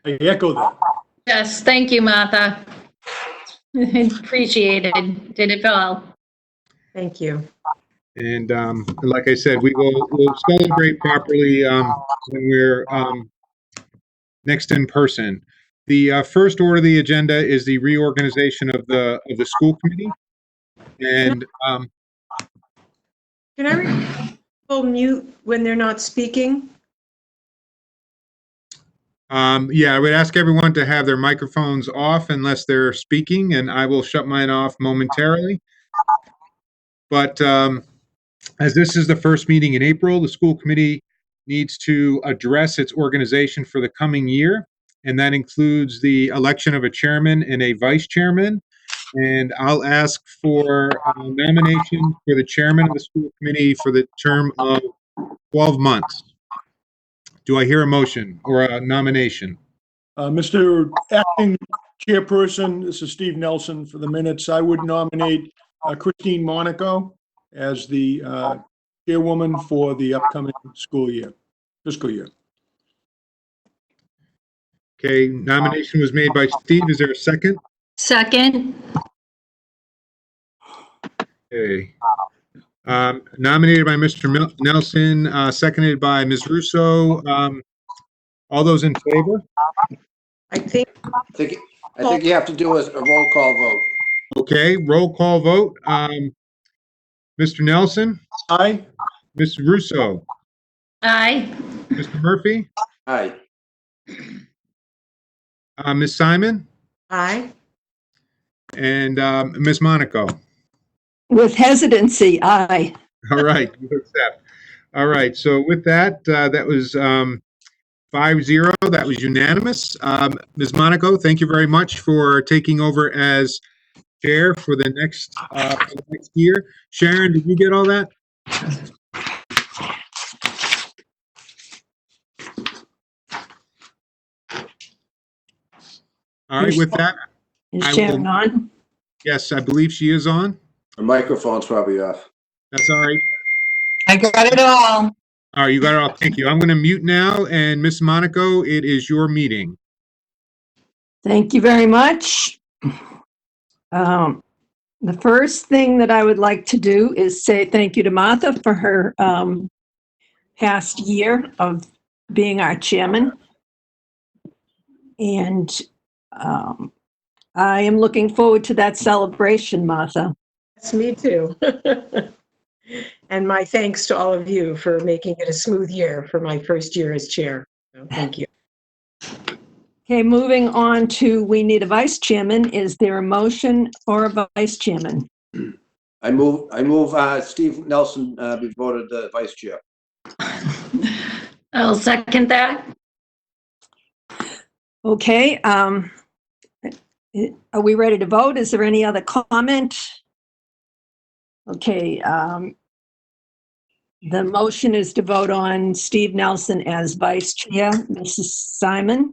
I echo that. Yes, thank you, Martha. Appreciated. Did it all. Thank you. And like I said, we'll celebrate properly when we're next in person. The first order of the agenda is the reorganization of the school committee. And Can I request people mute when they're not speaking? yeah, I would ask everyone to have their microphones off unless they're speaking, and I will shut mine off momentarily. But as this is the first meeting in April, the school committee needs to address its organization for the coming year, and that includes the election of a chairman and a vice chairman. And I'll ask for a nomination for the chairman of the school committee for the term of 12 months. Do I hear a motion or a nomination? Mr. Acting Chairperson, this is Steve Nelson for the minutes. I would nominate Christine Monaco as the chairwoman for the upcoming fiscal year. Okay, nomination was made by Steve. Is there a second? Second. Okay. Nominated by Mr. Nelson, seconded by Ms. Russo. All those in favor? I think I think you have to do a roll call vote. Okay, roll call vote. Mr. Nelson, Aye. Ms. Russo, Aye. Mr. Murphy, Aye. Ms. Simon, aye. and Ms. Monaco. With hesitancy, aye. All right, you accept. All right, so with that, that was 5-0. That was unanimous. Ms. Monaco, thank you very much for taking over as chair for the next year. Sharon, did you get all that? All right, with that, Is I Sharon will- on? yes, I believe she is on. The microphone's probably off. That's all right. I got it all. All right, you got it all. Thank you. I'm going to mute now, and Ms. Monaco, it is your meeting. Thank you very much. The first thing that I would like to do is say thank you to Martha for her past year of being our chairman. And I am looking forward to that celebration, Martha. Yes, me too. And my thanks to all of you for making it a smooth year for my first year as chair. So thank you. Okay, moving on to, we need a vice chairman. Is there a motion for a vice chairman? I move Steve Nelson be voted the vice chair. I'll second that. Okay, are we ready to vote? Is there any other comment? Okay, the motion is to vote on Steve Nelson as vice chair. Mrs. Simon,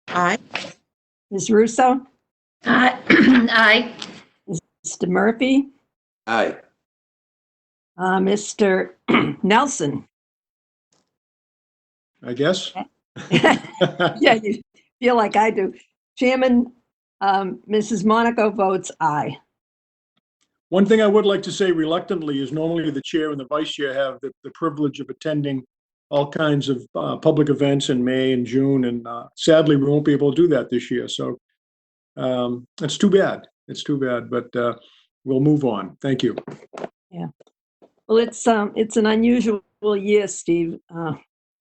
Aye. Ms. Russo, Aye. Aye. Mr. Murphy, Aye. Mr. Nelson. I guess. Yeah, you feel like I do. Chairman, Mrs. Monaco votes aye. One thing I would like to say reluctantly is normally the chair and the vice chair have the privilege of attending all kinds of public events in May and June, and sadly, we won't be able to do that this year. So it's too bad. It's too bad, but we'll move on. Thank you. Well, it's an unusual year, Steve,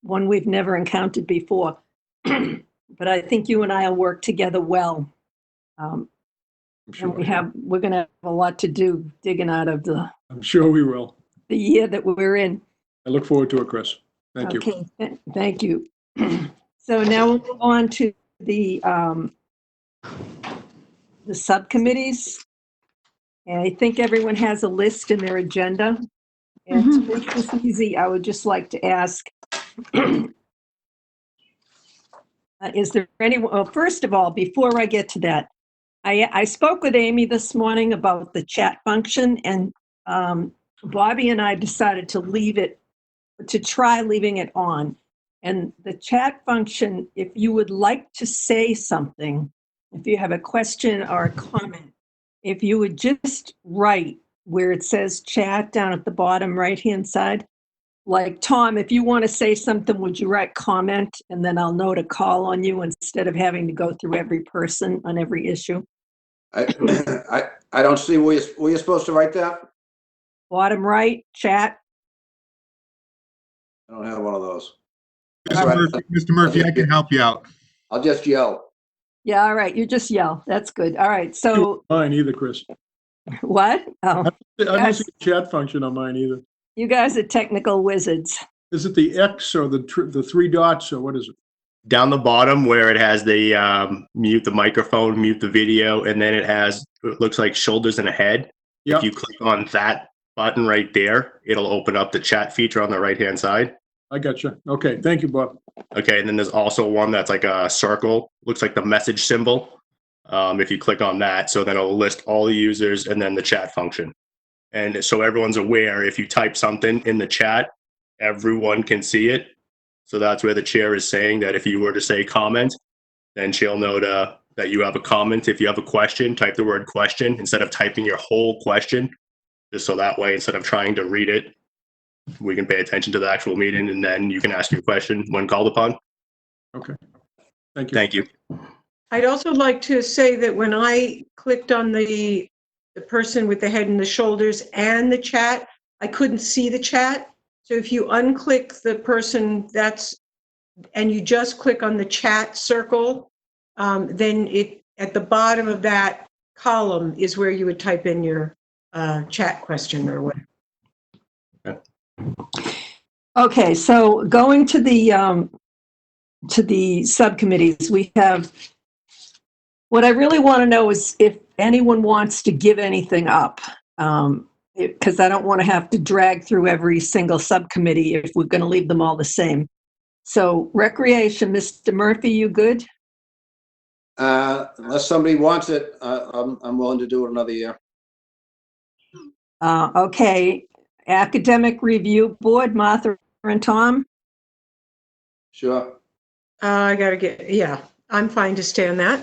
one we've never encountered before. But I think you and I will work together well. I'm And sure. we're going to have a lot to do digging out of the I'm sure we will. year that we're in. I look forward to it, Chris. Thank you. Okay, thank you. So now we'll move on to the subcommittees. And I think everyone has a list in their agenda. And to make this easy, I would just like to ask, is there anyone, well, first of all, before I get to that, I spoke with Amy this morning about the chat function, and Bobby and I decided to try leaving it on. And the chat function, if you would like to say something, if you have a question or a comment, if you would just write where it says chat down at the bottom right-hand side, like Tom, if you want to say something, would you write comment? And then I'll know to call on you instead of having to go through every person on every issue. I don't see where you're supposed to write that. Bottom right, chat. I don't have one of those. Mr. Murphy, I can help you out. I'll just yell. Yeah, all right. You just yell. That's good. All right. So Mine either, Chris. what? Oh, I don't Yes. see the chat function on mine either. you guys are technical wizards. Is it the X or the three dots or what is it? Down the bottom where it has the mute the microphone, mute the video, and then it looks like shoulders and a head. Yep. If you click on that button right there, it'll open up the chat feature on the right-hand side. I got you. Okay, thank you, Bob. Okay, and then there's also one that's like a circle, looks like the message symbol. If you click on that, so then it'll list all the users and then the chat function. And so everyone's aware, if you type something in the chat, everyone can see it. So that's where the chair is saying that if you were to say comment, then she'll know that you have a comment. If you have a question, type the word question instead of typing your whole question, just so that way, instead of trying to read it, we can pay attention to the actual meeting, and then you can ask your question when called upon. Okay, thank you. Thank you. I'd also like to say that when I clicked on the person with the head and the shoulders and the chat, I couldn't see the chat. So if you unclick the person and you just click on the chat circle, then at the bottom of that column is where you would type in your chat question or whatever. Okay, so going to the subcommittees, we have, what I really want to know is if anyone wants to give anything up, because I don't want to have to drag through every single subcommittee if we're going to leave them all the same. So recreation, Mr. Murphy, you good? Unless somebody wants it, I'm willing to do it another year. Okay, academic review board, Martha and Tom? Sure. I gotta yeah, I'm fine to stay on that.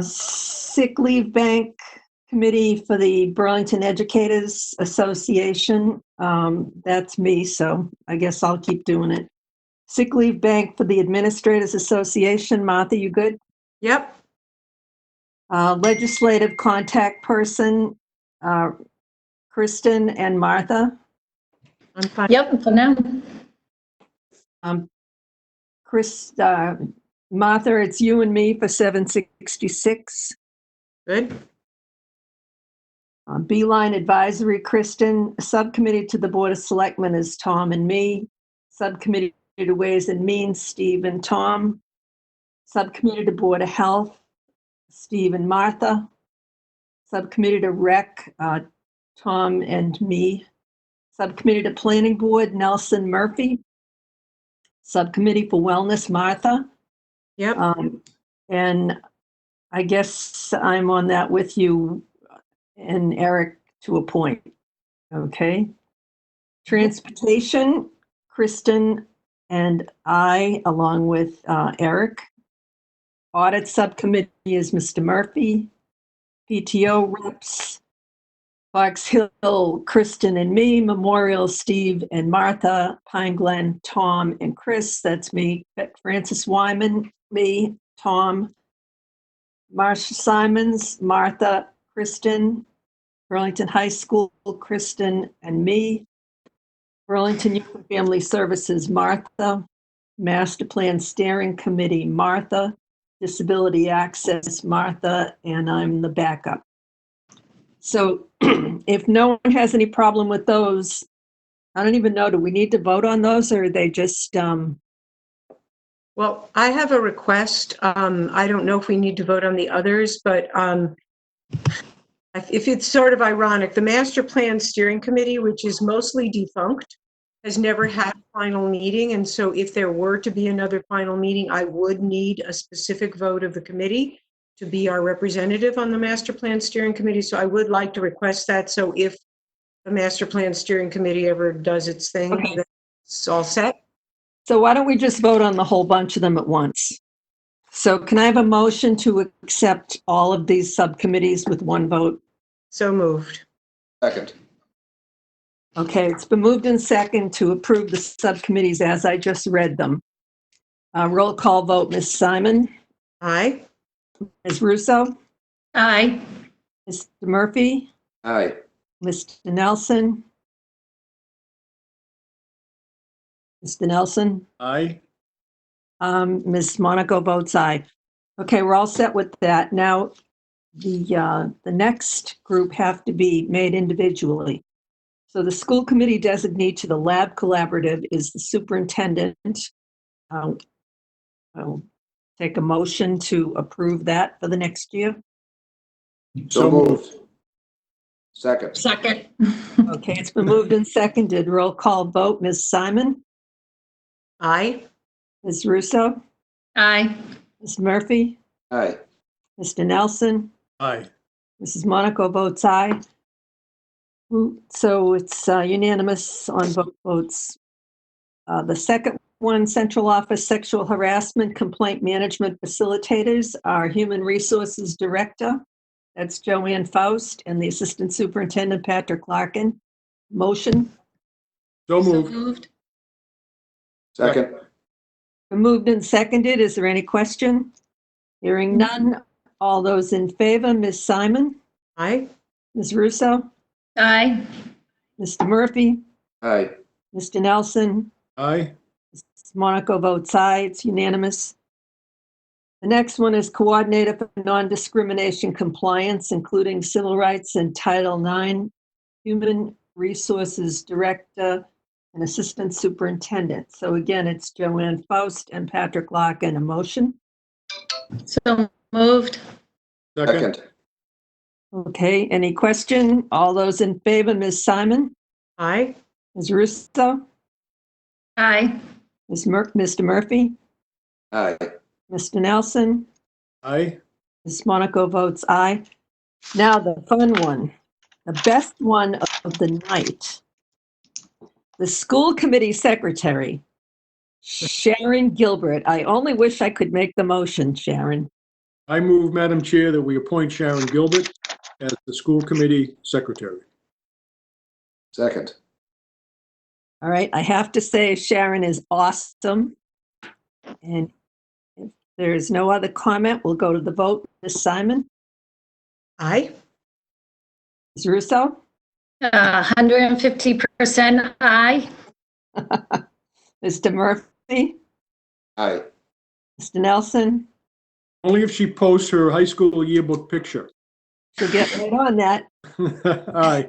Sick leave bank committee for the Burlington Educators Association. That's me, so I guess I'll keep doing it. Sick leave bank for the Administrators Association. Martha, you good? Yep. Legislative contact person, Kristen and Martha. I'm fine. Yep, for now. Martha, it's you and me for 766. Good. Beeline Advisory, Kristen. Subcommittee to the Board of Selectmen is Tom and me. Subcommittee to Ways and Means, Steve and Tom. Subcommittee to Board of Health, Steve and Martha. Subcommittee to Rec, Tom and me. Subcommittee to Planning Board, Nelson Murphy. Subcommittee for Wellness, Martha. Yep. And I guess I'm on that with you and Eric to a point. Okay. Transportation, Kristen and I, along with Eric. Audit Subcommittee is Mr. Murphy. PTO reps, Fox Hill, Kristen and me. Memorial, Steve and Martha. Pine Glen, Tom and Chris, that's me. Francis Wyman, me, Tom. Marcia Simons, Martha, Kristen. Burlington High School, Kristen and me. Burlington Youth and Family Services, Martha. Master Plan Steering Committee, Martha. Disability Access, Martha, and I'm the backup. So if no one has any problem with those, I don't even know, do we need to vote on those or are they just, Well, I have a request. I don't know if we need to vote on the others, but if it's sort of ironic, the Master Plan Steering Committee, which is mostly defunct, has never had a final meeting. And so if there were to be another final meeting, I would need a specific vote of the committee to be our representative on the Master Plan Steering Committee. So I would like to request that. So if the master plan steering committee ever does its thing, Okay. that's all set. So why don't we just vote on the whole bunch of them at once? So can I have a motion to accept all of these subcommittees with one vote? So moved. Second. Okay, it's been moved in second to approve the subcommittees as I just read them. Roll call vote, Ms. Simon, Aye. Ms. Russo, Aye. Mr. Murphy, Aye. Mr. Nelson. Mr. Nelson, Aye. Ms. Monaco votes aye. Okay, we're all set with that. Now, the next group have to be made individually. So the school committee designee to the lab collaborative is the superintendent. I'll take a motion to approve that for the next year. So moved. Second. Second. Okay, it's been moved and seconded. Roll call vote, Ms. Simon, Aye. Ms. Russo, Aye. Ms. Murphy, Aye. Mr. Nelson, Aye. Mrs. Monaco votes aye. So it's unanimous on both votes. The second one, central office sexual harassment complaint management facilitators, our human resources director, that's Joanne Faust, and the assistant superintendent, Patrick Larkin. Motion, So So moved. moved. Second. moved and seconded. Is there any question? Hearing none. All those in favor, Ms. Simon, Aye. Ms. Russo, Aye. Mr. Murphy, Aye. Mr. Nelson, Aye. Mrs. Monaco votes aye. It's unanimous. The next one is Coordinator for Non-Discrimination Compliance, including Civil Rights and Title IX, Human Resources Director and Assistant Superintendent. So again, it's Joanne Faust and Patrick Larkin. A motion? So moved. Second. Second. Okay, any question? All those in favor, Ms. Simon, Aye. Ms. Russo, Aye. Mr. Murphy, Aye. Mr. Nelson, Aye. Ms. Monaco votes aye. Now the fun one, the best one of the night. The school committee secretary, Sharon Gilbert. I only wish I could make the motion, Sharon. I move, Madam Chair, that we appoint Sharon Gilbert as the school committee secretary. Second. All right, I have to say Sharon is awesome. And if there is no other comment, we'll go to the vote. Ms. Simon, Aye. Ms. Russo, 150% aye. Mr. Murphy, Aye. Mr. Nelson. Only if she posts her high school yearbook picture. She'll get right on that. Aye.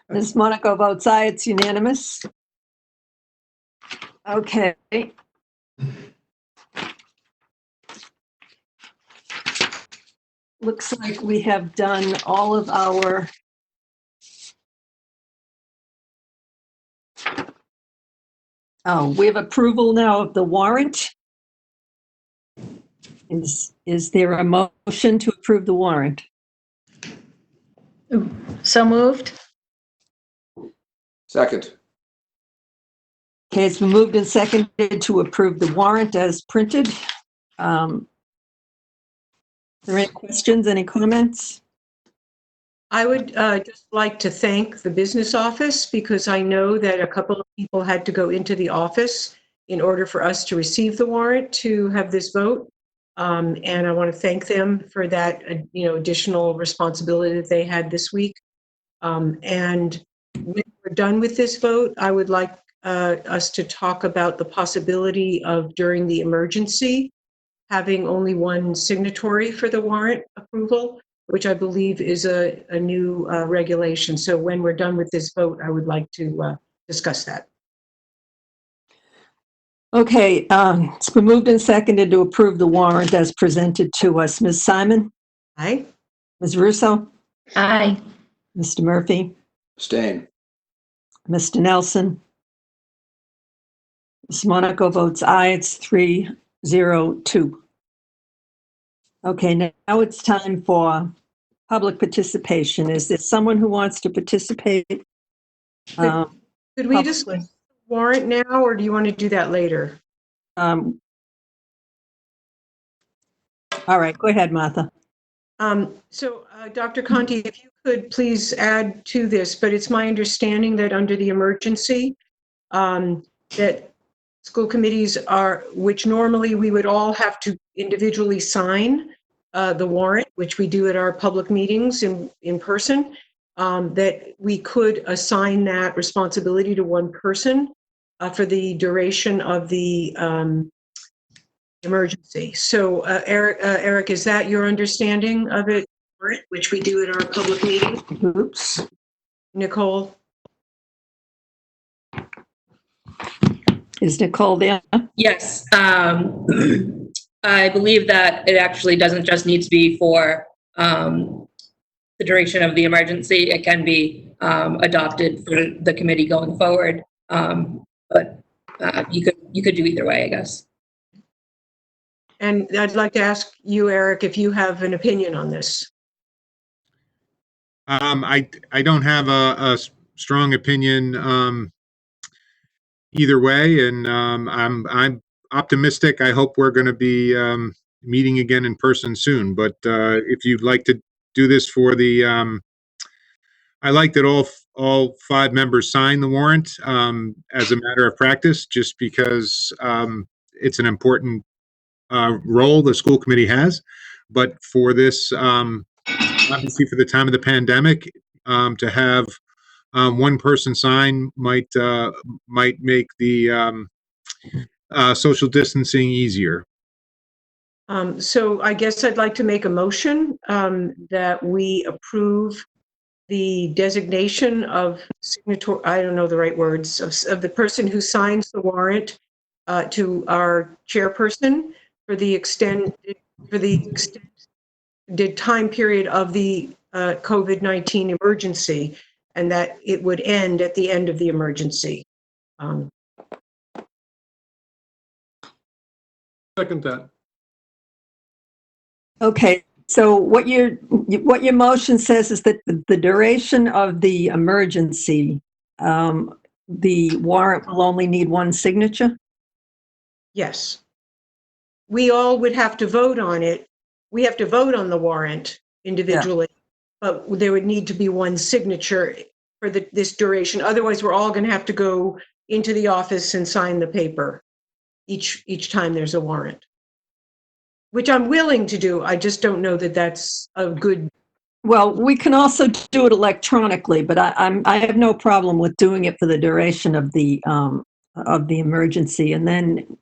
Ms. Monaco votes aye. It's unanimous. Okay. Looks like we have done all of our we have approval now of the warrant. Is there a motion to approve the warrant? So moved. Second. Okay, it's been moved and seconded to approve the warrant as printed. Are there any questions, any comments? I would just like to thank the business office because I know that a couple of people had to go into the office in order for us to receive the warrant to have this vote. And I want to thank them for that, additional responsibility that they had this week. And when we're done with this vote, I would like us to talk about the possibility of, during the emergency, having only one signatory for the warrant approval, which I believe is a new regulation. So when we're done with this vote, I would like to discuss that. Okay, it's been moved and seconded to approve the warrant as presented to us. Ms. Simon, Aye. Ms. Russo, Aye. Mr. Murphy, Abstain. Mr. Nelson. Ms. Monaco votes aye. It's 3-0-2. Okay, now it's time for public participation. Is there someone who wants to participate Um, Could we just publicly. warrant now, or do you want to do that later? All right, go ahead, Martha. Dr. Conti, if you could please add to this, but it's my understanding that under the emergency, that school committees are, which normally we would all have to individually sign the warrant, which we do at our public meetings in person, that we could assign that responsibility to one person for the duration of the emergency. So Eric, is that your understanding of it, which we do at our public meeting? Oops. Nicole? Is Nicole there? Yes, I believe that it actually doesn't just need to be for the duration of the emergency. It can be adopted for the committee going forward. But you could do either way, I guess. And I'd like to ask you, Eric, if you have an opinion on this. I don't have a strong opinion either way, and I'm optimistic. I hope we're going to be meeting again in person soon. But if you'd like to do this for the, I like that all 5 members sign the warrant as a matter of practice, just because it's an important role the school committee has. But for this, obviously for the time of the pandemic, to have one person sign might make the social distancing easier. So I guess I'd like to make a motion that we approve the designation of signator, I don't know the right words, of the person who signs the warrant to our chairperson for the extended time period of the COVID-19 emergency, and that it would end at the end of the emergency. Second that. Okay, so what your motion says is that the duration of the emergency, the warrant will only need one signature? Yes. We all would have to vote on it. We have to vote on the warrant individually, but there would need to be one signature for this duration. Otherwise, we're all going to have to go into the office and sign the paper each time there's a warrant, which I'm willing to do. I just don't know that that's a good. Well, we can also do it electronically, but I have no problem with doing it for the duration of the emergency, and then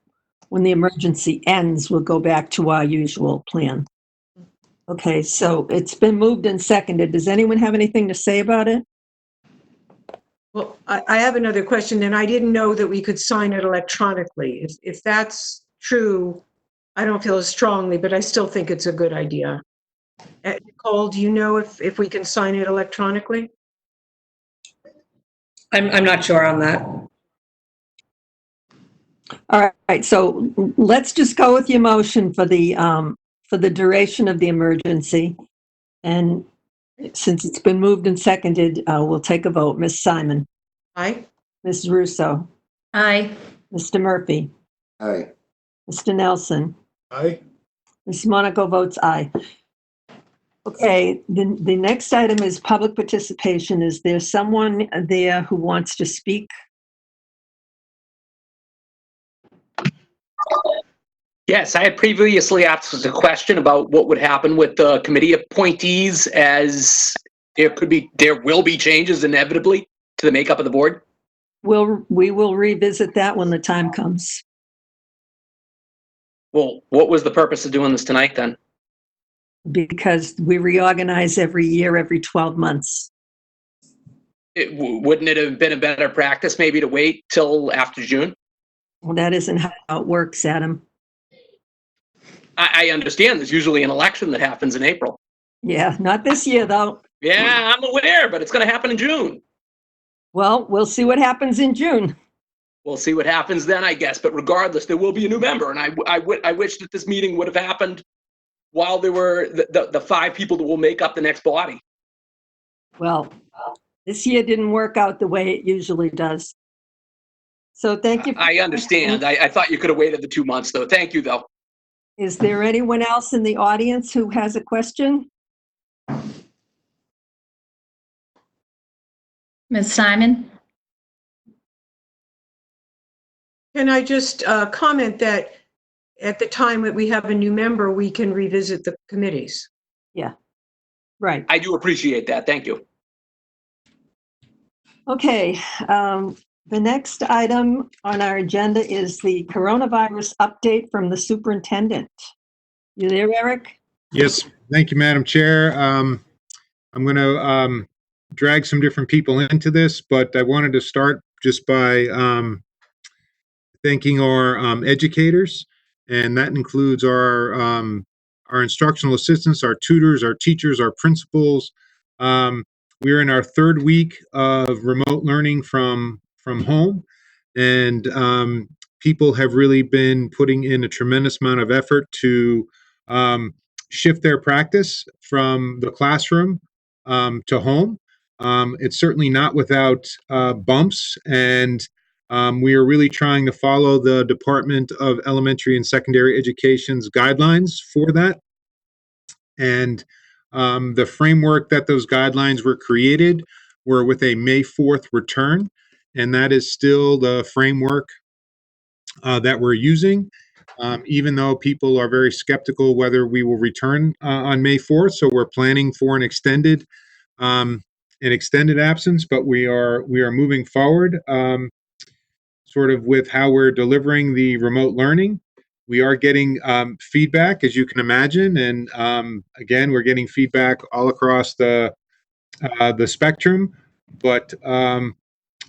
when the emergency ends, we'll go back to our usual plan. Okay, so it's been moved and seconded. Does anyone have anything to say about it? Well, I have another question, and I didn't know that we could sign it electronically. If that's true, I don't feel as strongly, but I still think it's a good idea. Nicole, do you know if we can sign it electronically? I'm not sure on that. All right, so let's just go with your motion for the duration of the emergency. And since it's been moved and seconded, we'll take a vote. Ms. Simon? Aye. Ms. Russo? Aye. Mr. Murphy? Aye. Mr. Nelson? Aye. Ms. Monaco votes aye. Okay, the next item is public participation. Is there someone there who wants to speak? Yes, I had previously asked a question about what would happen with the committee appointees, as there will be changes inevitably to the makeup of the board. We will revisit that when the time comes. Well, what was the purpose of doing this tonight then? Because we reorganize every year, every 12 months. Wouldn't it have been a better practice maybe to wait till after June? Well, that isn't how it works, Adam. I understand there's usually an election that happens in April. Yeah, not this year, though. Yeah, I'm aware, but it's going to happen in June. Well, we'll see what happens in June. We'll see what happens then, I guess. But regardless, there will be a new member, and I wish that this meeting would have happened while there were the 5 people that will make up the next body. Well, This year didn't work out the way it usually does. So thank you. I understand. I thought you could have waited the 2 months, though. Thank you, though. Is there anyone else in the audience who has a question? Ms. Simon? Can I just comment that at the time that we have a new member, we can revisit the committees? Right. I do appreciate that. Thank you. Okay. The next item on our agenda is the coronavirus update from the superintendent. You there, Eric? Yes, thank you, Madam Chair. I'm going to drag some different people into this, but I wanted to start just by thanking our educators, and that includes our instructional assistants, our tutors, our teachers, our principals. We're in our third week of remote learning from home, and people have really been putting in a tremendous amount of effort to shift their practice from the classroom to home. It's certainly not without bumps, and we are really trying to follow the Department of Elementary and Secondary Education's guidelines for that. And the framework that those guidelines were created were with a May 4th return, and that is still the framework that we're using, even though people are very skeptical whether we will return on May 4th. So we're planning for an extended absence, but we are moving forward sort of with how we're delivering the remote learning. We are getting feedback, as you can imagine, and again, we're getting feedback all across the spectrum. But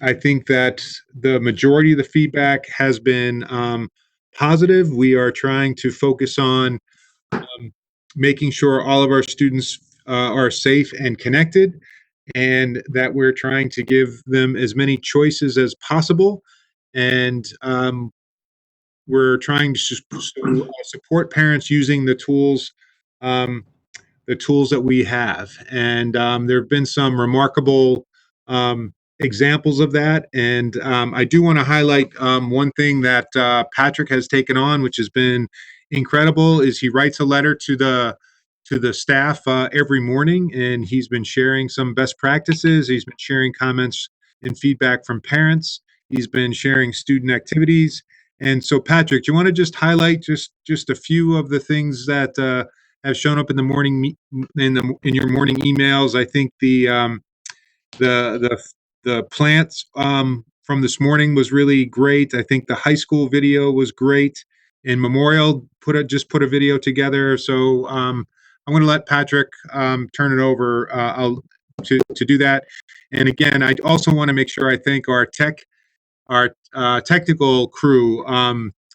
I think that the majority of the feedback has been positive. We are trying to focus on making sure all of our students are safe and connected, and that we're trying to give them as many choices as possible. And we're trying to support parents using the tools that we have. And there have been some remarkable examples of that. And I do want to highlight one thing that Patrick has taken on, which has been incredible, is he writes a letter to the staff every morning, and he's been sharing some best practices. He's been sharing comments and feedback from parents. He's been sharing student activities. And so, Patrick, do you want to just highlight just a few of the things that have shown up in the morning in your morning emails? I think the plants from this morning was really great. I think the high school video was great, and Memorial just put a video together. So I'm going to let Patrick turn it over to do that. And again, I also want to make sure I thank our technical crew.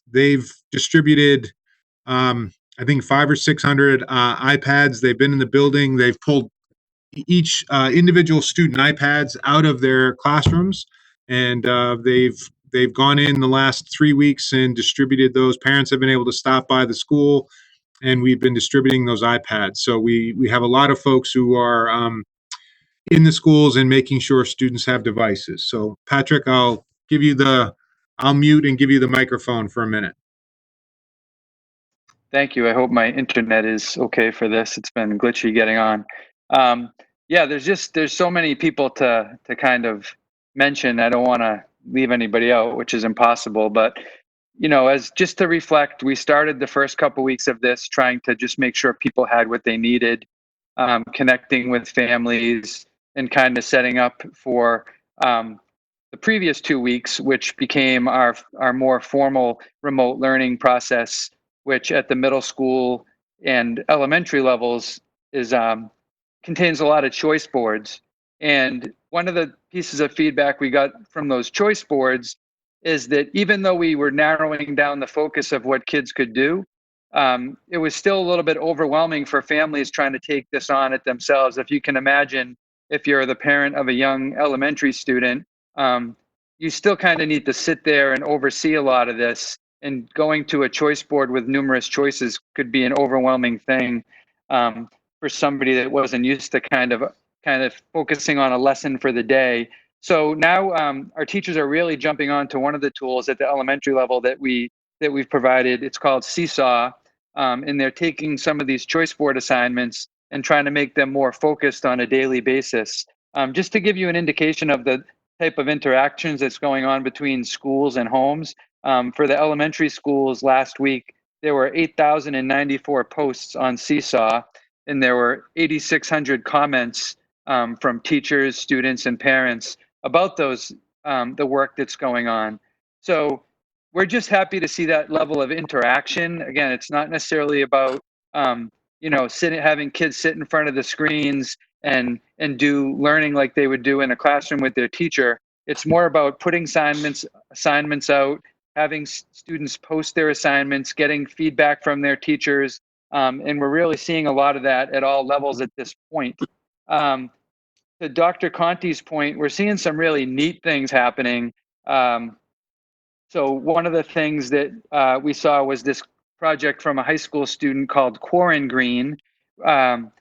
They've distributed, I think, 500 or 600 iPads. They've been in the building. They've pulled each individual student iPads out of their classrooms, and they've gone in the last 3 weeks and distributed those. Parents have been able to stop by the school, and we've been distributing those iPads. So we have a lot of folks who are in the schools and making sure students have devices. So Patrick, I'll mute and give you the microphone for a minute. Thank you. I hope my internet is okay for this. It's been glitchy getting on. Yeah, there's so many people to kind of mention. I don't want to leave anybody out, which is impossible. But, as just to reflect, we started the first couple weeks of this trying to just make sure people had what they needed, connecting with families, and kind of setting up for the previous 2 weeks, which became our more formal remote learning process, which at the middle school and elementary levels contains a lot of choice boards. And one of the pieces of feedback we got from those choice boards is that even though we were narrowing down the focus of what kids could do, it was still a little bit overwhelming for families trying to take this on it themselves. If you can imagine, if you're the parent of a young elementary student, you still kind of need to sit there and oversee a lot of this. And going to a choice board with numerous choices could be an overwhelming thing for somebody that wasn't used to kind of kind of focusing on a lesson for the day. So now our teachers are really jumping on to one of the tools at the elementary level that we've provided. It's called Seesaw, and they're taking some of these choice board assignments and trying to make them more focused on a daily basis. Just to give you an indication of the type of interactions that's going on between schools and homes, for the elementary schools last week, there were 8,094 posts on Seesaw, and there were 8,600 comments from teachers, students, and parents about those the work that's going on. So we're just happy to see that level of interaction. Again, it's not necessarily about having kids sit in front of the screens and do learning like they would do in a classroom with their teacher. It's more about putting assignments out, having students post their assignments, getting feedback from their teachers, and we're really seeing a lot of that at all levels at this point. To Dr. Conti's point, we're seeing some really neat things happening. So one of the things that we saw was this project from a high school student called Quarren Green. And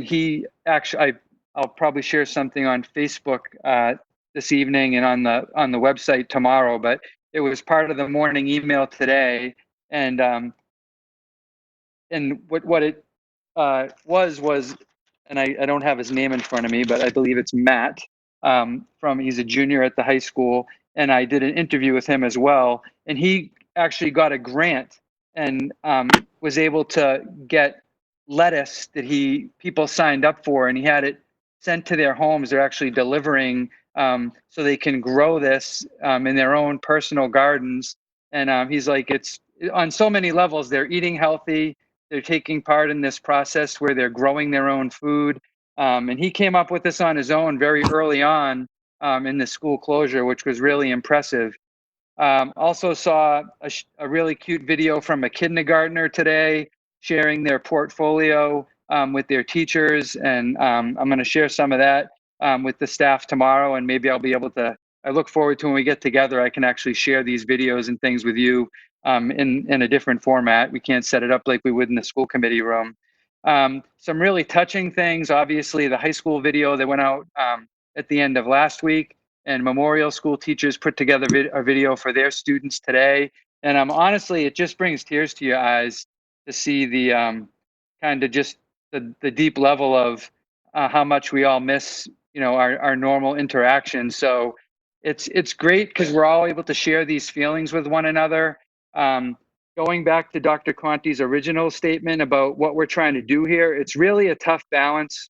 he actually, I'll probably share something on Facebook this evening and on the website tomorrow, but it was part of the morning email today. And what it was, and I don't have his name in front of me, but I believe it's Matt he's a junior at the high school. And I did an interview with him as well. And he actually got a grant and was able to get lettuce that people signed up for, and he had it sent to their homes. They're actually delivering so they can grow this in their own personal gardens. And he's like, it's on so many levels. They're eating healthy. They're taking part in this process where they're growing their own food. And he came up with this on his own very early on in the school closure, which was really impressive. Also saw a really cute video from a kindergartner today sharing their portfolio with their teachers. And I'm going to share some of that with the staff tomorrow. And maybe I'll be able to, I look forward to when we get together, I can actually share these videos and things with you in a different format. We can't set it up like we would in the school committee room. Some really touching things, obviously the high school video that went out at the end of last week, and Memorial School teachers put together a video for their students today. And honestly, it just brings tears to your eyes to see the kind of just the deep level of how much we all miss, our normal interaction. So it's great because we're all able to share these feelings with one another. Going back to Dr. Conti's original statement about what we're trying to do here, it's really a tough balance.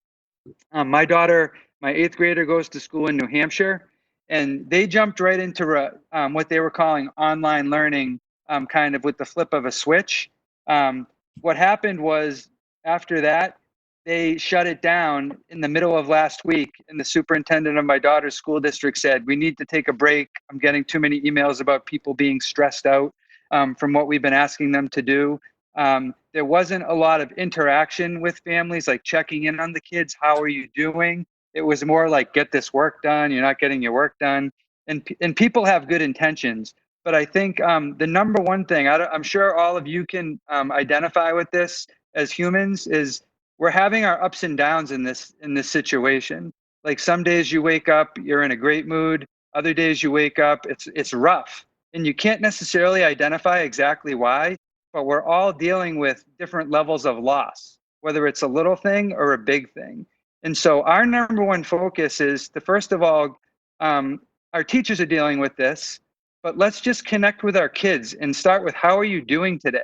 My daughter, my 8th grader, goes to school in New Hampshire, and they jumped right into what they were calling online learning, kind of with the flip of a switch. What happened was after that, they shut it down in the middle of last week, and the superintendent of my daughter's school district said, we need to take a break. I'm getting too many emails about people being stressed out from what we've been asking them to do. There wasn't a lot of interaction with families, like checking in on the kids. How are you doing? It was more like, get this work done. You're not getting your work done. And people have good intentions. But I think the number one thing, I'm sure all of you can identify with this as humans, is we're having our ups and downs in this situation. Like some days you wake up, you're in a great mood. Other days you wake up, it's rough. And you can't necessarily identify exactly why, but we're all dealing with different levels of loss, whether it's a little thing or a big thing. And so our number one focus is to, first of all, our teachers are dealing with this, but let's just connect with our kids and start with, how are you doing today?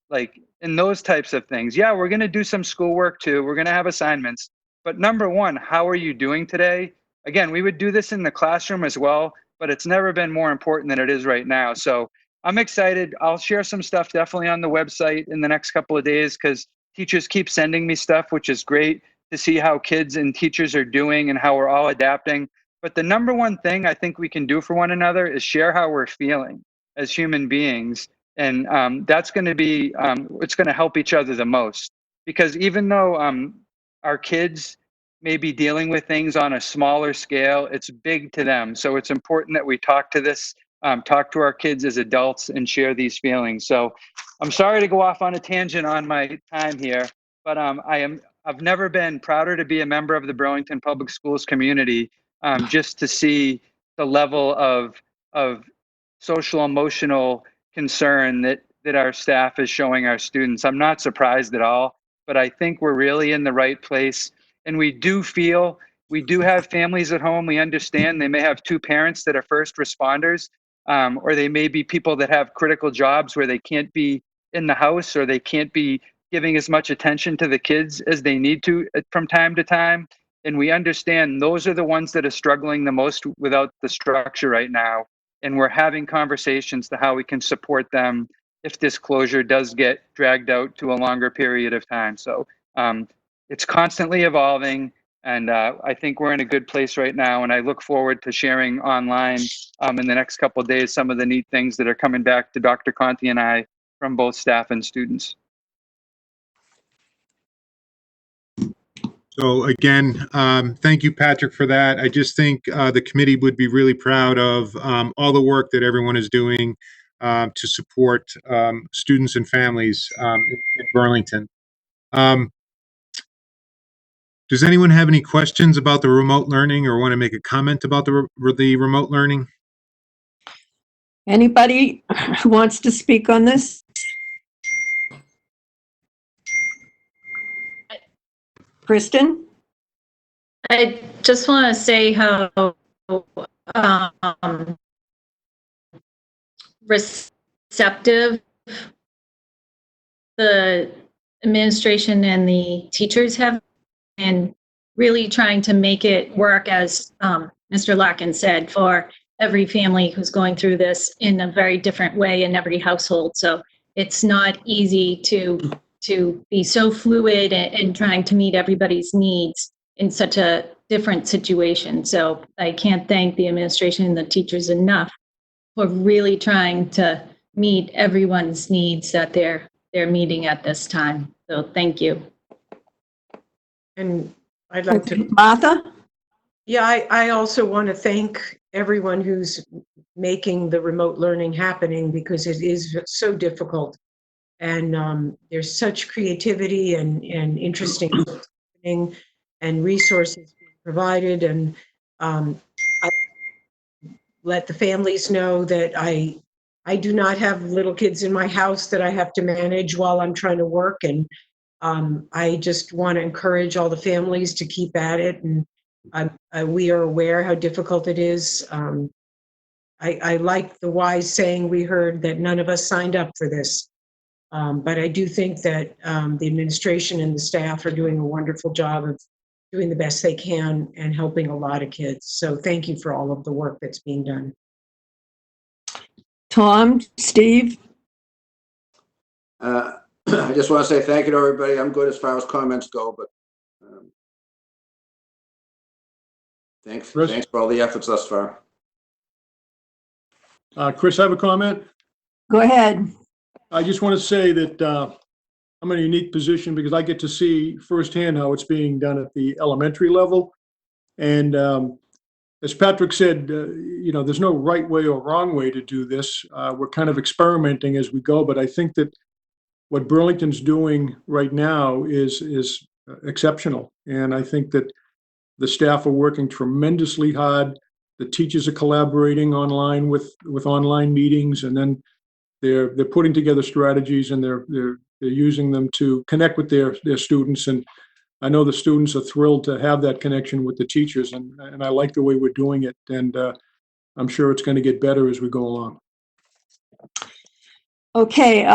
Like in those types of things. Yeah, we're going to do some schoolwork too. We're going to have assignments, but number one, how are you doing today? Again, we would do this in the classroom as well, but it's never been more important than it is right now. So I'm excited. I'll share some stuff definitely on the website in the next couple of days, because teachers keep sending me stuff, which is great to see how kids and teachers are doing and how we're all adapting. But the number one thing I think we can do for one another is share how we're feeling as human beings. And that's going to be, it's going to help each other the most. Because even though our kids may be dealing with things on a smaller scale, it's big to them. So it's important that we talk to our kids as adults and share these feelings. So I'm sorry to go off on a tangent on my time here, but I am I've never been prouder to be a member of the Burlington Public Schools community, just to see the level of social emotional concern that our staff is showing our students. I'm not surprised at all, but I think we're really in the right place. And we do have families at home. We understand they may have two parents that are first responders, or they may be people that have critical jobs where they can't be in the house, or they can't be giving as much attention to the kids as they need to from time to time. And we understand those are the ones that are struggling the most without the structure right now. And we're having conversations to how we can support them if this closure does get dragged out to a longer period of time. So it's constantly evolving, and I think we're in a good place right now. And I look forward to sharing online in the next couple of days some of the neat things that are coming back to Dr. Conti and I from both staff and students. So again, thank you, Patrick, for that. I just think the committee would be really proud of all the work that everyone is doing to support students and families in Burlington. Does anyone have any questions about the remote learning or want to make a comment about the remote learning? Anybody who wants to speak on this? Kristen? I just want to say how receptive the administration and the teachers have, and really trying to make it work, as Mr. Larkin said, for every family who's going through this in a very different way in every household. So it's not easy to be so fluid and trying to meet everybody's needs in such a different situation. So I can't thank the administration and the teachers enough for really trying to meet everyone's needs that they're meeting at this time. So thank you. And I'd like to, Martha? yeah, I also want to thank everyone who's making the remote learning happening, because it is so difficult. And there's such creativity and interesting thing and resources being provided. And I let the families know that I do not have little kids in my house that I have to manage while I'm trying to work. And I just want to encourage all the families to keep at it. And we are aware how difficult it is. I like the wise saying we heard that none of us signed up for this. But I do think that the administration and the staff are doing a wonderful job of doing the best they can and helping a lot of kids. So thank you for all of the work that's being done. Tom, Steve? I just want to say thank you to everybody. I'm good as far as comments go, but thanks for all the efforts thus far. Chris, I have a comment. Go ahead. I just want to say that I'm in a unique position because I get to see firsthand how it's being done at the elementary level. And as Patrick said, there's no right way or wrong way to do this. We're kind of experimenting as we go, but I think that what Burlington's doing right now is exceptional. And I think that the staff are working tremendously hard. The teachers are collaborating online with online meetings, and then they're putting together strategies, and they're using them to connect with their students. And I know the students are thrilled to have that connection with the teachers, and I like the way we're doing it. And I'm sure it's going to get better as we go along. Okay,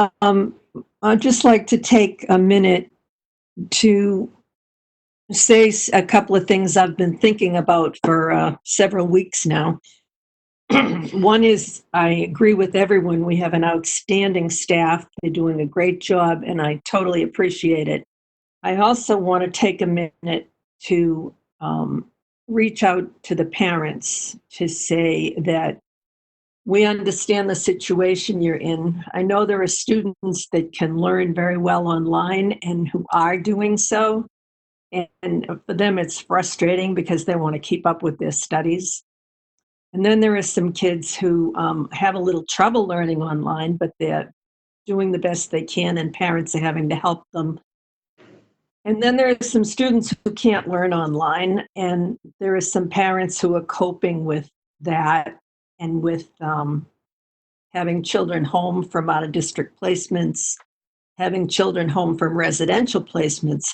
I'd just like to take a minute to say a couple of things I've been thinking about for several weeks now. One is, I agree with everyone. We have an outstanding staff. They're doing a great job, and I totally appreciate it. I also want to take a minute to reach out to the parents to say that we understand the situation you're in. I know there are students that can learn very well online and who are doing so. And for them, it's frustrating because they want to keep up with their studies. And then there are some kids who have a little trouble learning online, but they're doing the best they can, and parents are having to help them And then there are some students who can't learn online, and there are some parents who are coping with that and with having children home from out-of-district placements, having children home from residential placements.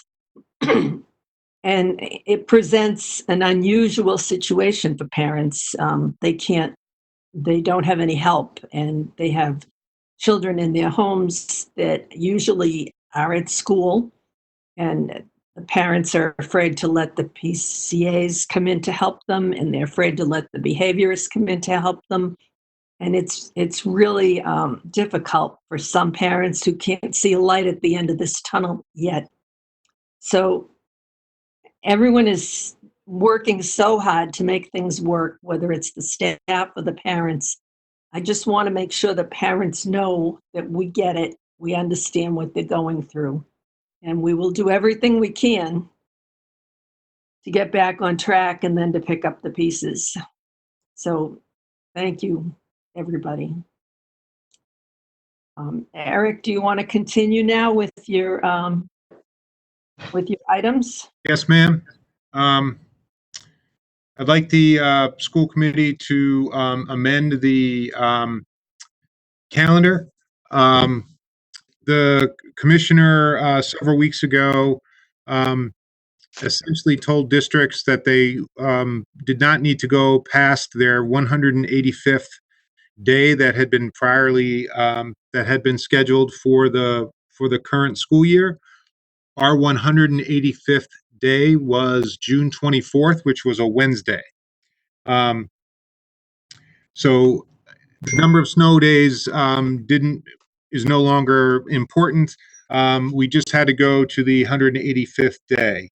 And it presents an unusual situation for parents. They don't have any help, and they have children in their homes that usually are at school, and the parents are afraid to let the PCAs come in to help them, and they're afraid to let the behaviorists come in to help them. And it's really difficult for some parents who can't see a light at the end of this tunnel yet. So everyone is working so hard to make things work, whether it's the staff or the parents. I just want to make sure the parents know that we get it. We understand what they're going through. And we will do everything we can to get back on track and then to pick up the pieces. So thank you, everybody. Eric, do you want to continue now with your items? Yes, ma'am. I'd like the school committee to amend the calendar. The commissioner several weeks ago essentially told districts that they did not need to go past their 185th day that had been scheduled for the current school year. Our 185th day was June 24th, which was a Wednesday. So the number of snow days is no longer important. We just had to go to the 185th day.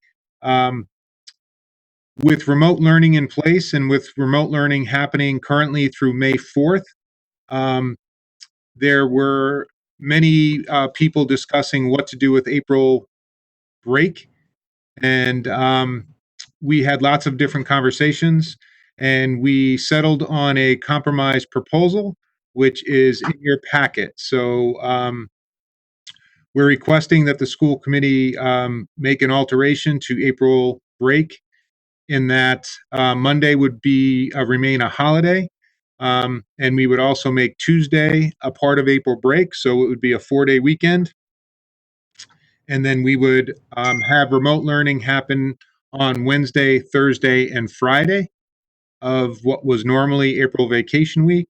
With remote learning in place and with remote learning happening currently through May 4th, there were many people discussing what to do with April break. And we had lots of different conversations, and we settled on a compromise proposal, which is in your packet. So we're requesting that the school committee make an alteration to April break, in that Monday would be remain a holiday, and we would also make Tuesday a part of April break, so it would be a 4-day weekend. And then we would have remote learning happen on Wednesday, Thursday, and Friday of what was normally April vacation week.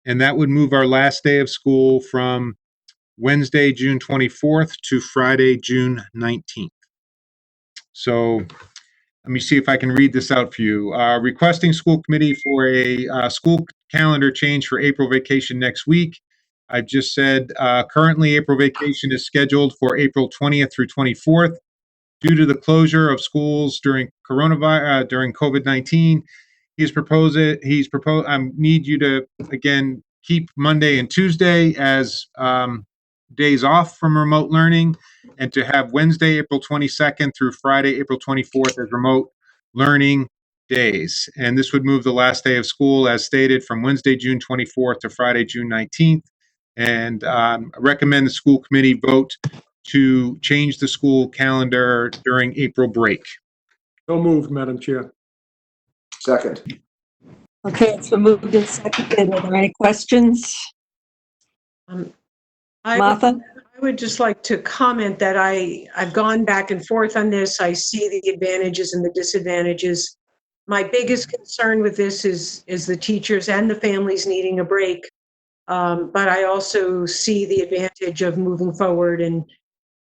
And that would move our last day of school from Wednesday, June 24th to Friday, June 19th. So let me see if I can read this out for you. Requesting school committee for a school calendar change for April vacation next week. I've just said currently April vacation is scheduled for April 20th through 24th. Due to the closure of schools during COVID-19, I need you to again keep Monday and Tuesday as days off from remote learning, and to have Wednesday, April 22nd through Friday, April 24th as remote learning days. And this would move the last day of school, as stated, from Wednesday, June 24th to Friday, June 19th. And I recommend the school committee vote to change the school calendar during April break. So moved, Madam Chair. Second. Okay, it's been moved and seconded. Are there any questions? Martha? I would just like to comment that I've gone back and forth on this. I see the advantages and the disadvantages. My biggest concern with this is the teachers and the families needing a break. But I also see the advantage of moving forward and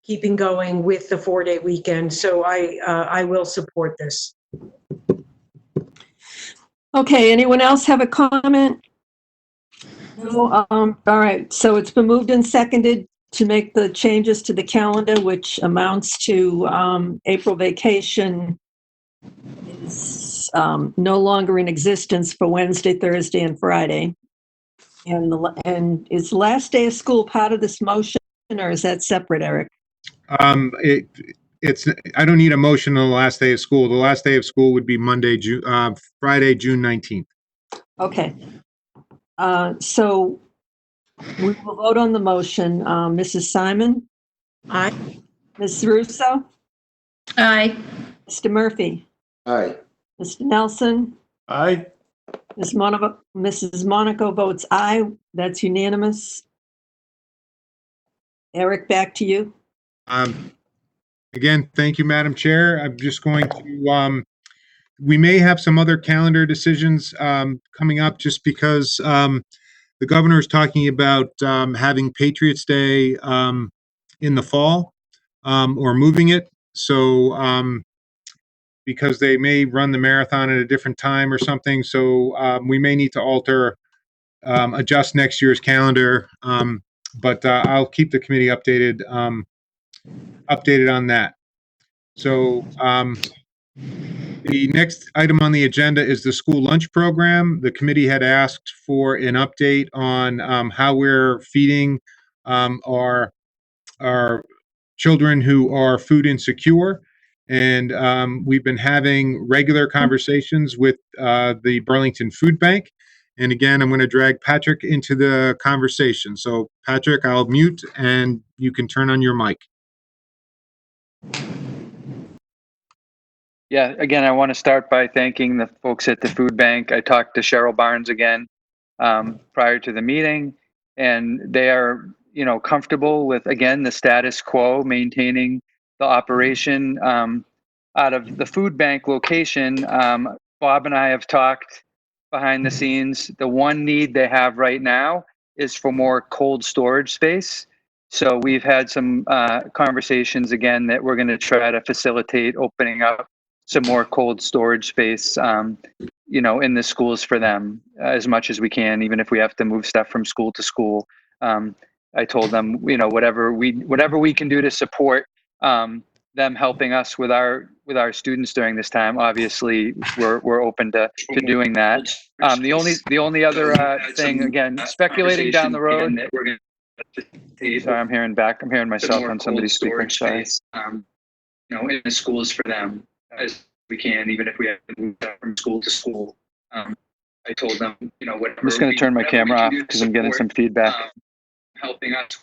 keeping going with the 4-day weekend. So I will support this. Okay, anyone else have a comment? No, all right, so it's been moved and seconded to make the changes to the calendar, which amounts to April vacation is no longer in existence for Wednesday, Thursday, and Friday. And is the last day of school part of this motion, or is that separate, Eric? It's I don't need a motion on the last day of school. The last day of school would be Friday, June 19th. Okay. So we will vote on the motion. Mrs. Simon? Aye. Ms. Russo? Aye. Mr. Murphy, Aye. Mr. Nelson, Aye. Mrs. Monaco votes aye. That's unanimous. Eric, back to you. Again, thank you, Madam Chair. I'm just going to, we may have some other calendar decisions coming up just because the governor is talking about having Patriots Day in the fall or moving it. So because they may run the marathon at a different time or something. So we may need to adjust next year's calendar. But I'll keep the committee updated on that. So the next item on the agenda is the school lunch program. The committee had asked for an update on how we're feeding our children who are food insecure. And we've been having regular conversations with the Burlington Food Bank. And again, I'm going to drag Patrick into the conversation. So Patrick, I'll mute and you can turn on your mic. Yeah, again, I want to start by thanking the folks at the food bank. I talked to Cheryl Barnes again prior to the meeting, and they are, comfortable with, again, the status quo, maintaining the operation out of the food bank location. Bob and I have talked behind the scenes. The one need they have right now is for more cold storage space. So we've had some conversations again that we're going to try to facilitate opening up some more cold storage space, in the schools for them as much as we can, even if we have to move stuff from school to school. I told them, whatever we can do to support them helping us with our students during this time. Obviously, we're open to doing that. The only other thing, again, speculating down the road. Sorry, I'm hearing myself on somebody's speaker. Sorry. In the schools for them as we can, even if we have to move that from school to school. I told them, whatever. I'm just going to turn my camera off because I'm getting some feedback. Helping us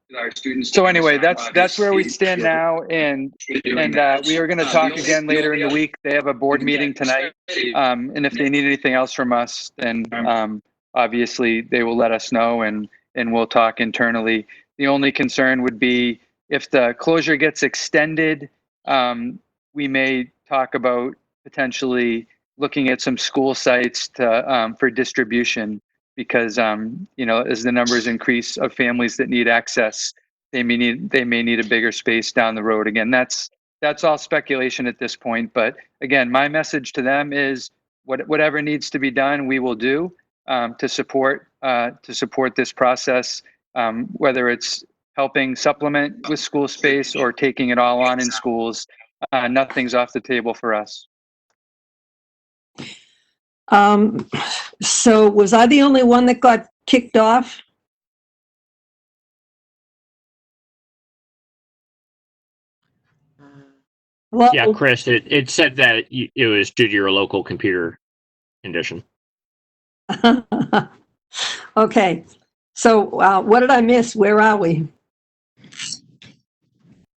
with our students. So anyway, that's where we stand now, and we are going to talk again later in the week. They have a board meeting tonight, and if they need anything else from us, then obviously they will let us know, and we'll talk internally. The only concern would be if the closure gets extended. We may talk about potentially looking at some school sites to for distribution, because as the numbers increase of families that need access, they may need a bigger space down the road. Again, that's all speculation at this point. But again, my message to them is whatever needs to be done, we will do to support this process, whether it's helping supplement with school space or taking it all on in schools. Nothing's off the table for us. So was I the only one that got kicked off? Well, Yeah, Chris, it said that it was due to your local computer condition. okay. So what did I miss? Where are we?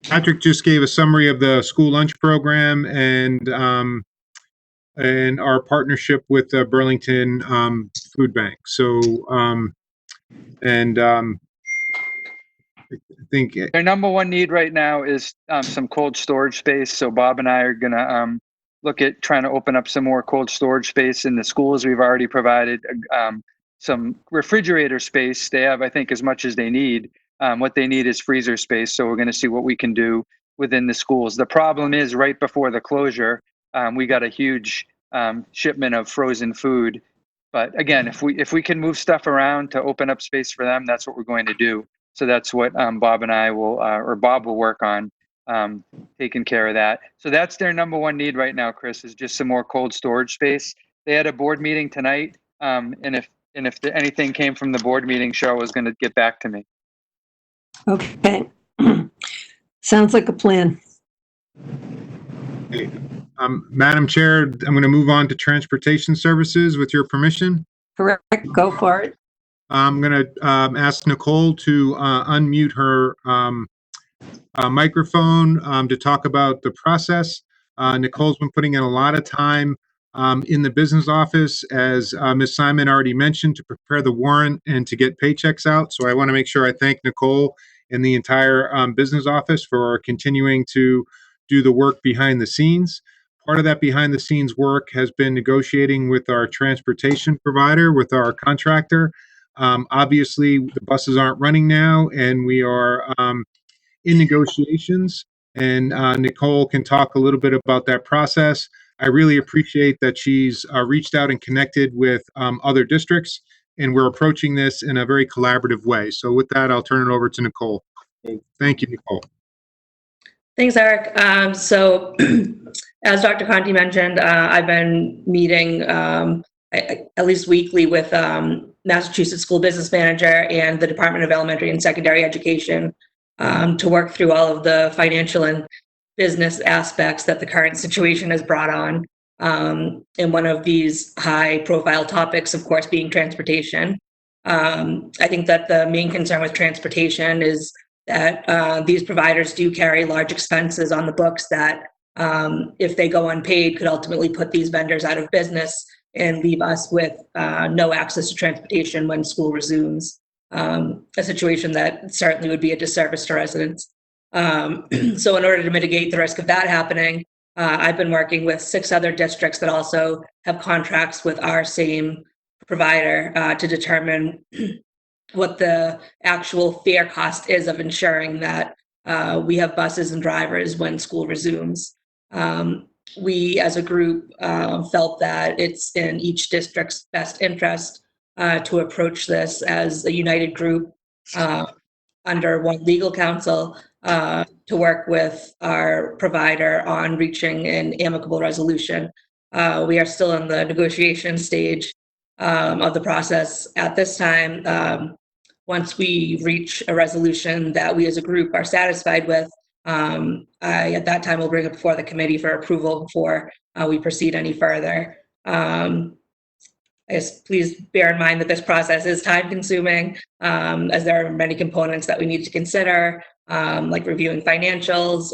Patrick just gave a summary of the school lunch program and our partnership with the Burlington Food Bank. So, I think their number one need right now is some cold storage space. So Bob and I are going to look at trying to open up some more cold storage space in the schools. We've already provided some refrigerator space. They have, I think, as much as they need. What they need is freezer space. So we're going to see what we can do within the schools. The problem is right before the closure, we got a huge shipment of frozen food. But again, if we can move stuff around to open up space for them, that's what we're going to do. So that's what Bob and I will, or Bob will work on taking care of that. So that's their number one need right now, Chris, is just some more cold storage space. They had a board meeting tonight, and if anything came from the board meeting, Cheryl was going to get back to me. Okay. Sounds like a plan. Madam Chair, I'm going to move on to transportation services with your permission. Correct. Go for it. I'm going to ask Nicole to unmute her microphone to talk about the process. Nicole's been putting in a lot of time in the business office, as Ms. Simon already mentioned, to prepare the warrant and to get paychecks out. So I want to make sure I thank Nicole and the entire business office for continuing to do the work behind the scenes. Part of that behind the scenes work has been negotiating with our transportation provider, with our contractor. Obviously, the buses aren't running now, and we are in negotiations. And Nicole can talk a little bit about that process. I really appreciate that she's reached out and connected with other districts, and we're approaching this in a very collaborative way. So with that, I'll turn it over to Nicole. Thank you, Nicole. Thanks, Eric. So as Dr. Conti mentioned, I've been meeting at least weekly with Massachusetts School Business Manager and the Department of Elementary and Secondary Education to work through all of the financial and business aspects that the current situation has brought on. And one of these high-profile topics, of course, being transportation. I think that the main concern with transportation is that these providers do carry large expenses on the books that, if they go unpaid, could ultimately put these vendors out of business and leave us with no access to transportation when school resumes. A situation that certainly would be a disservice to residents. So in order to mitigate the risk of that happening, I've been working with 6 other districts that also have contracts with our same provider to determine what the actual fair cost is of ensuring that we have buses and drivers when school resumes. We as a group felt that it's in each district's best interest to approach this as a united group under one legal counsel to work with our provider on reaching an amicable resolution. We are still in the negotiation stage of the process at this time. Once we reach a resolution that we as a group are satisfied with, at that time will bring it before the committee for approval before we proceed any further. Please bear in mind that this process is time consuming, as there are many components that we need to consider, like reviewing financials,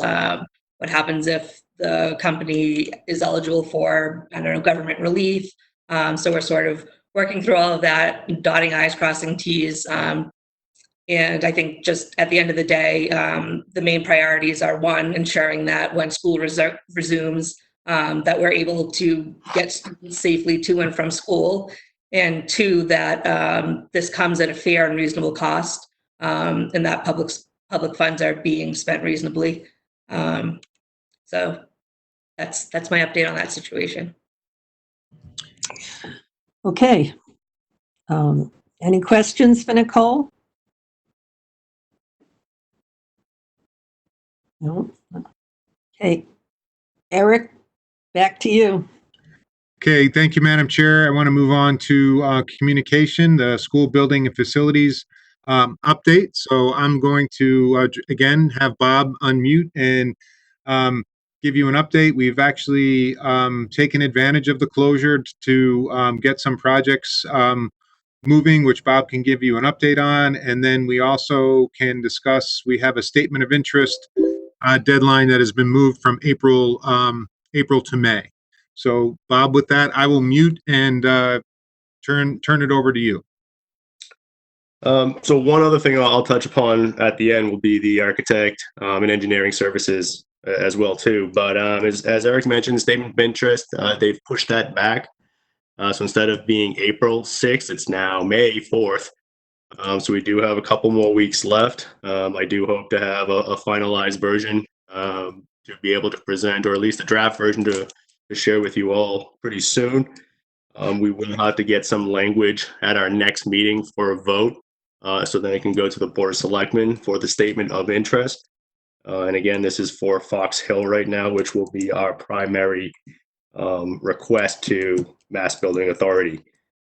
what happens if the company is eligible for, government relief. So we're sort of working through all of that, dotting I's, crossing T's. And I think just at the end of the day, the main priorities are, 1, ensuring that when school resumes, that we're able to get students safely to and from school, and 2, that this comes at a fair and reasonable cost, and that public funds are being spent reasonably. So that's my update on that situation. Okay. Any questions for Nicole? No. Okay. Eric, back to you. Okay, thank you, Madam Chair. I want to move on to communication, the school building and facilities update. So I'm going to, again, have Bob unmute and give you an update. We've actually taken advantage of the closure to get some projects moving, which Bob can give you an update on. And then we also can discuss, we have a statement of interest deadline that has been moved from April to May. So Bob, with that, I will mute and turn it over to you. So one other thing I'll touch upon at the end will be the architect and engineering services as well too. But as Eric mentioned, statement of interest, they've pushed that back. So instead of being April 6th, it's now May 4th. So we do have a couple more weeks left. I do hope to have a finalized version to be able to present, or at least a draft version to share with you all pretty soon. We will have to get some language at our next meeting for a vote, so then it can go to the Board of Selectmen for the statement of interest. And again, this is for Fox Hill right now, which will be our primary request to Mass Building Authority.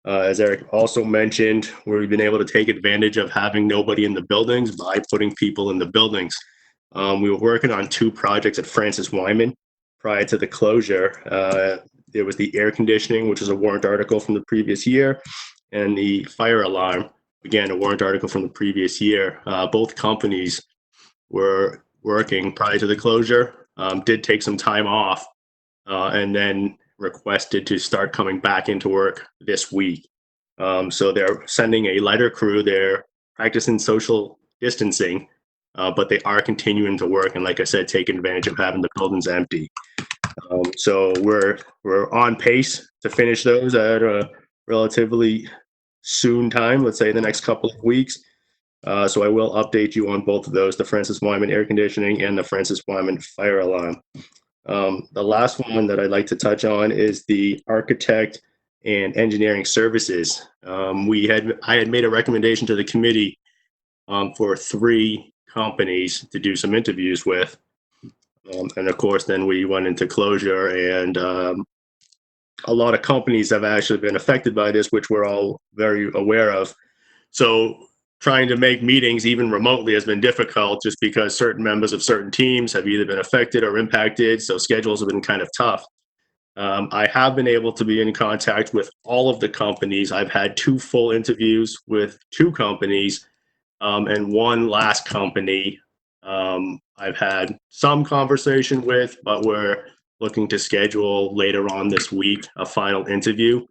As Eric also mentioned, we've been able to take advantage of having nobody in the buildings by putting people in the buildings. We were working on 2 projects at Francis Wyman prior to the closure. There was the air conditioning, which is a warrant article from the previous year, and the fire alarm, again, a warrant article from the previous year. Both companies were working prior to the closure, did take some time off, and then requested to start coming back into work this week. So they're sending a lighter crew. They're practicing social distancing, but they are continuing to work. And like I said, taking advantage of having the buildings empty. So we're on pace to finish those at a relatively soon time, let's say the next couple of weeks. So I will update you on both of those, the Francis Wyman air conditioning and the Francis Wyman fire alarm. The last one that I'd like to touch on is the architect and engineering services. I had made a recommendation to the committee for 3 companies to do some interviews with. And of course, then we went into closure, and a lot of companies have actually been affected by this, which we're all very aware of. So trying to make meetings even remotely has been difficult just because certain members of certain teams have either been affected or impacted. So schedules have been kind of tough. I have been able to be in contact with all of the companies. I've had 2 full interviews with 2 companies, and one last company I've had some conversation with, but we're looking to schedule later on this week a final interview.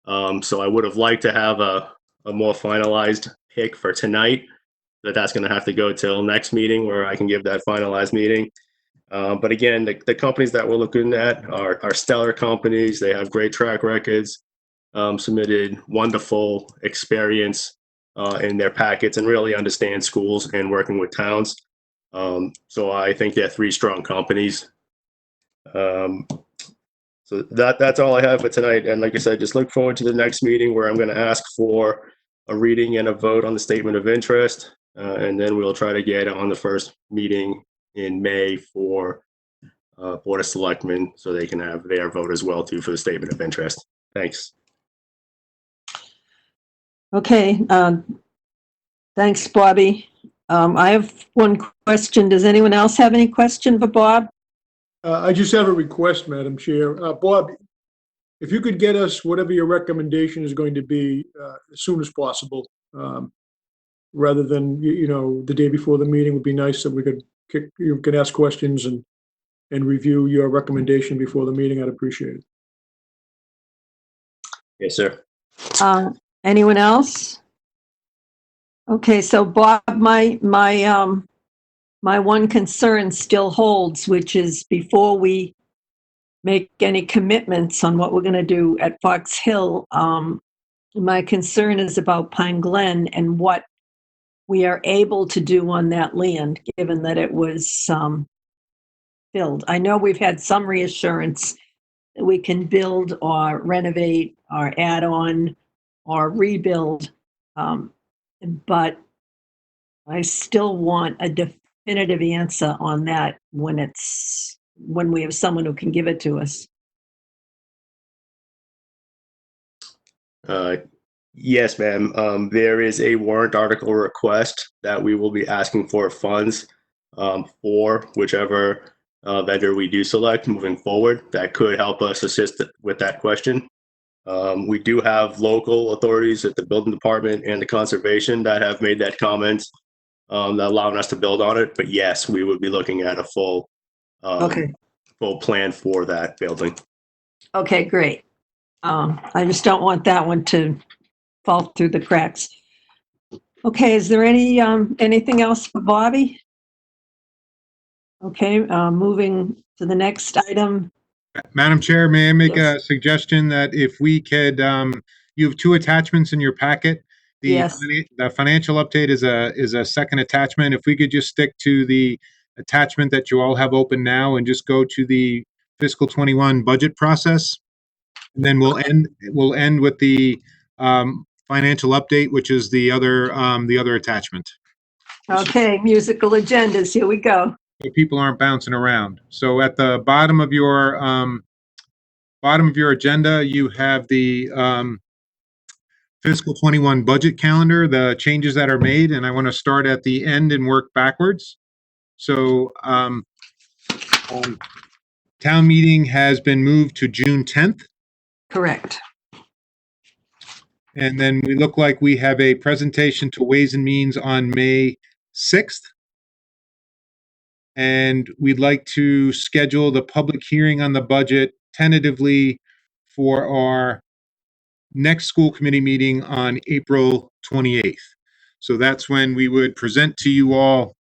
So I would have liked to have a more finalized pick for tonight, but that's going to have to go till next meeting where I can give that finalized meeting. But again, the companies that we're looking at are stellar companies. They have great track records, submitted wonderful experience in their packets, and really understand schools and working with towns. So I think they're 3 strong companies. So that's all I have for tonight. And like I said, just look forward to the next meeting where I'm going to ask for a reading and a vote on the statement of interest. And then we'll try to get on the first meeting in May for Board of Selectmen so they can have their vote as well too for the statement of interest. Thanks. Okay, thanks, Bobby. I have one question. Does anyone else have any question for Bob? I just have a request, Madam Chair. Bob, if you could get us whatever your recommendation is going to be as soon as possible, rather than, the day before the meeting, would be nice that we could ask questions and review your recommendation before the meeting. I'd appreciate it. Yes, sir. Anyone else? Okay, so Bob, my one concern still holds, which is before we make any commitments on what we're going to do at Fox Hill, my concern is about Pine Glen and what we are able to do on that land, given that it was filled. I know we've had some reassurance that we can build or renovate or add on or rebuild, but I still want a definitive answer on that when we have someone who can give it to us. Yes, ma'am. There is a warrant article request that we will be asking for funds for whichever vendor we do select moving forward. That could help us assist with that question. We do have local authorities at the building department and the conservation that have made that comment, allowing us to build on it. But yes, we would be looking at a full plan for that building. Okay, great. I just don't want that one to fall through the cracks. Okay, is there anything else for Bobby? Okay, moving to the next item. Madam Chair, may I make Yes. a suggestion that if we could, you have 2 attachments in your packet. Yes. The financial update is a second attachment. If we could just stick to the attachment that you all have open now and just go to the fiscal 21 budget process. And then we'll end with the financial update, which is the other attachment. Okay, musical agendas, here we go. So people aren't bouncing around. So at the bottom of your agenda, you have the fiscal 21 budget calendar, the changes that are made, and I want to start at the end and work backwards. So town meeting has been moved to June 10th. Correct. And then we look like we have a presentation to Ways and Means on May 6th. and we'd like to schedule the public hearing on the budget tentatively for our next school committee meeting on April 28th. So that's when we would present to you all.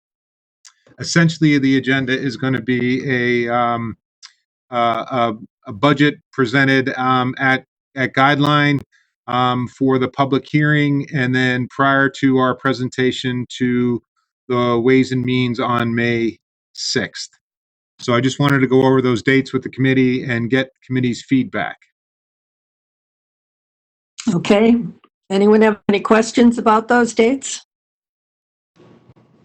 Essentially, the agenda is going to be a budget presented at Guideline for the public hearing, and then prior to our presentation to the Ways and Means on May 6th. So I just wanted to go over those dates with the committee and get committee's feedback. Okay. Anyone have any questions about those dates?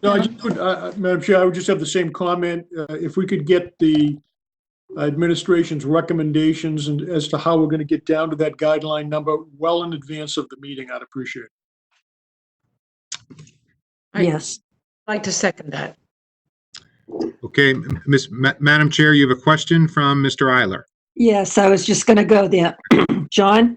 No, I just would, Madam Chair, I would just have the same comment. If we could get the administration's recommendations and as to how we're going to get down to that guideline number well in advance of the meeting, I'd appreciate it. Yes. I'd like to second that. Okay, Madam Chair, you have a question from Mr. Eiler. Yes, I was just going to go there. John?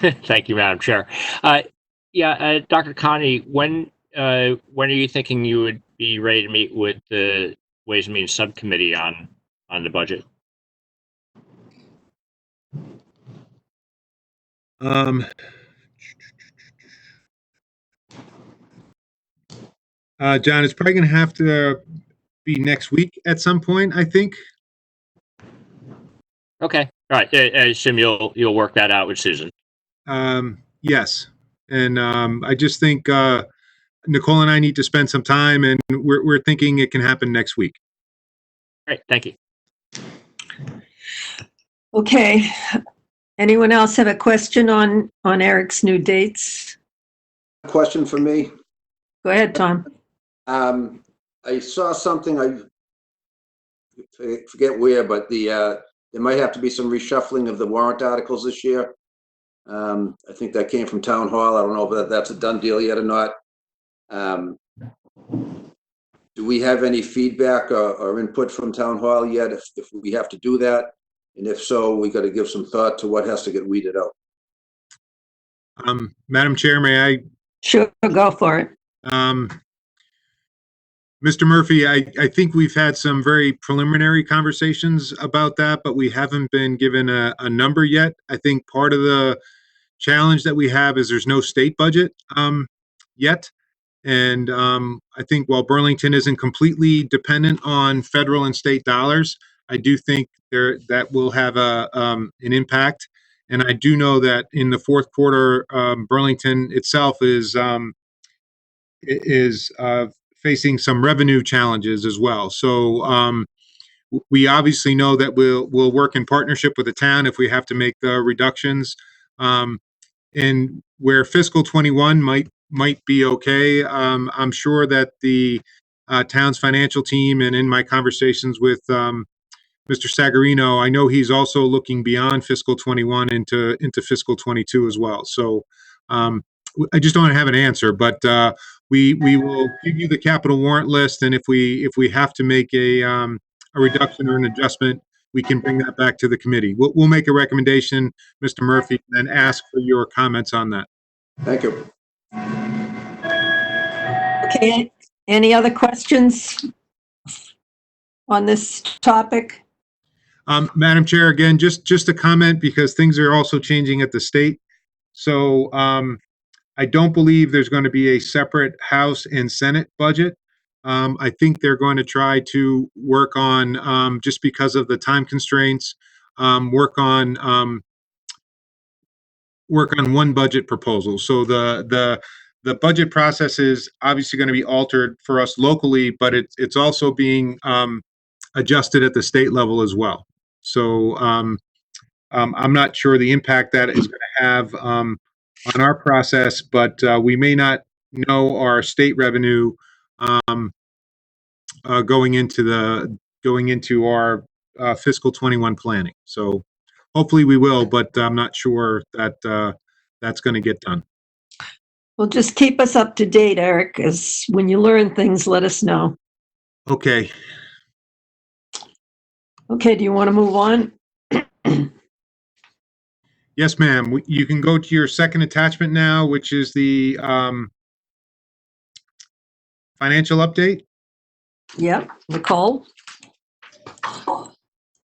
Thank you, Madam Chair. Dr. Connie, when are you thinking you would be ready to meet with the Ways and Means Subcommittee on the budget? John, it's probably going to have to be next week at some point, I think. Okay. All right. I assume you'll work that out with Susan. Yes. And I just think Nicole and I need to spend some time, and we're thinking it can happen next week. Great. Thank you. Okay. Anyone else have a question on Eric's new dates? Question for me. Go ahead, Tom. I saw something, I forget where, but there might have to be some reshuffling of the warrant articles this year. I think that came from Town Hall. I don't know if that's a done deal yet or not. Do we have any feedback or input from Town Hall yet if we have to do that? And if so, we got to give some thought to what has to get weeded out. Madam Chair, may I? Sure, go for it. Mr. Murphy, I think we've had some very preliminary conversations about that, but we haven't been given a number yet. I think part of the challenge that we have is there's no state budget yet. And I think while Burlington isn't completely dependent on federal and state dollars, I do think that will have an impact. And I do know that in the fourth quarter, Burlington itself is facing some revenue challenges as well. So we obviously know that we'll work in partnership with the town if we have to make the reductions. And where fiscal 21 might be okay, I'm sure that the town's financial team, and in my conversations with Mr. Sagarino, I know he's also looking beyond fiscal 21 into fiscal 22 as well. So I just don't have an answer, but we will give you the capital warrant list, and if we have to make a reduction or an adjustment, we can bring that back to the committee. We'll make a recommendation, Mr. Murphy, and then ask for your comments on that. Thank you. Okay, any other questions on this topic? Madam Chair, again, just a comment because things are also changing at the state. So I don't believe there's going to be a separate House and Senate budget. I think they're going to try to work on, just because of the time constraints, work on one budget proposal. So the budget process is obviously going to be altered for us locally, but it's also being adjusted at the state level as well. So I'm not sure the impact that is going to have on our process, but we may not know our state revenue going into our fiscal 21 planning. So hopefully we will, but I'm not sure that that's going to get done. Well, just keep us up to date, Eric, as when you learn things, let us know. Okay. Okay, do you want to move on? Yes, ma'am. You can go to your second attachment now, which is the financial update. Yep. Nicole?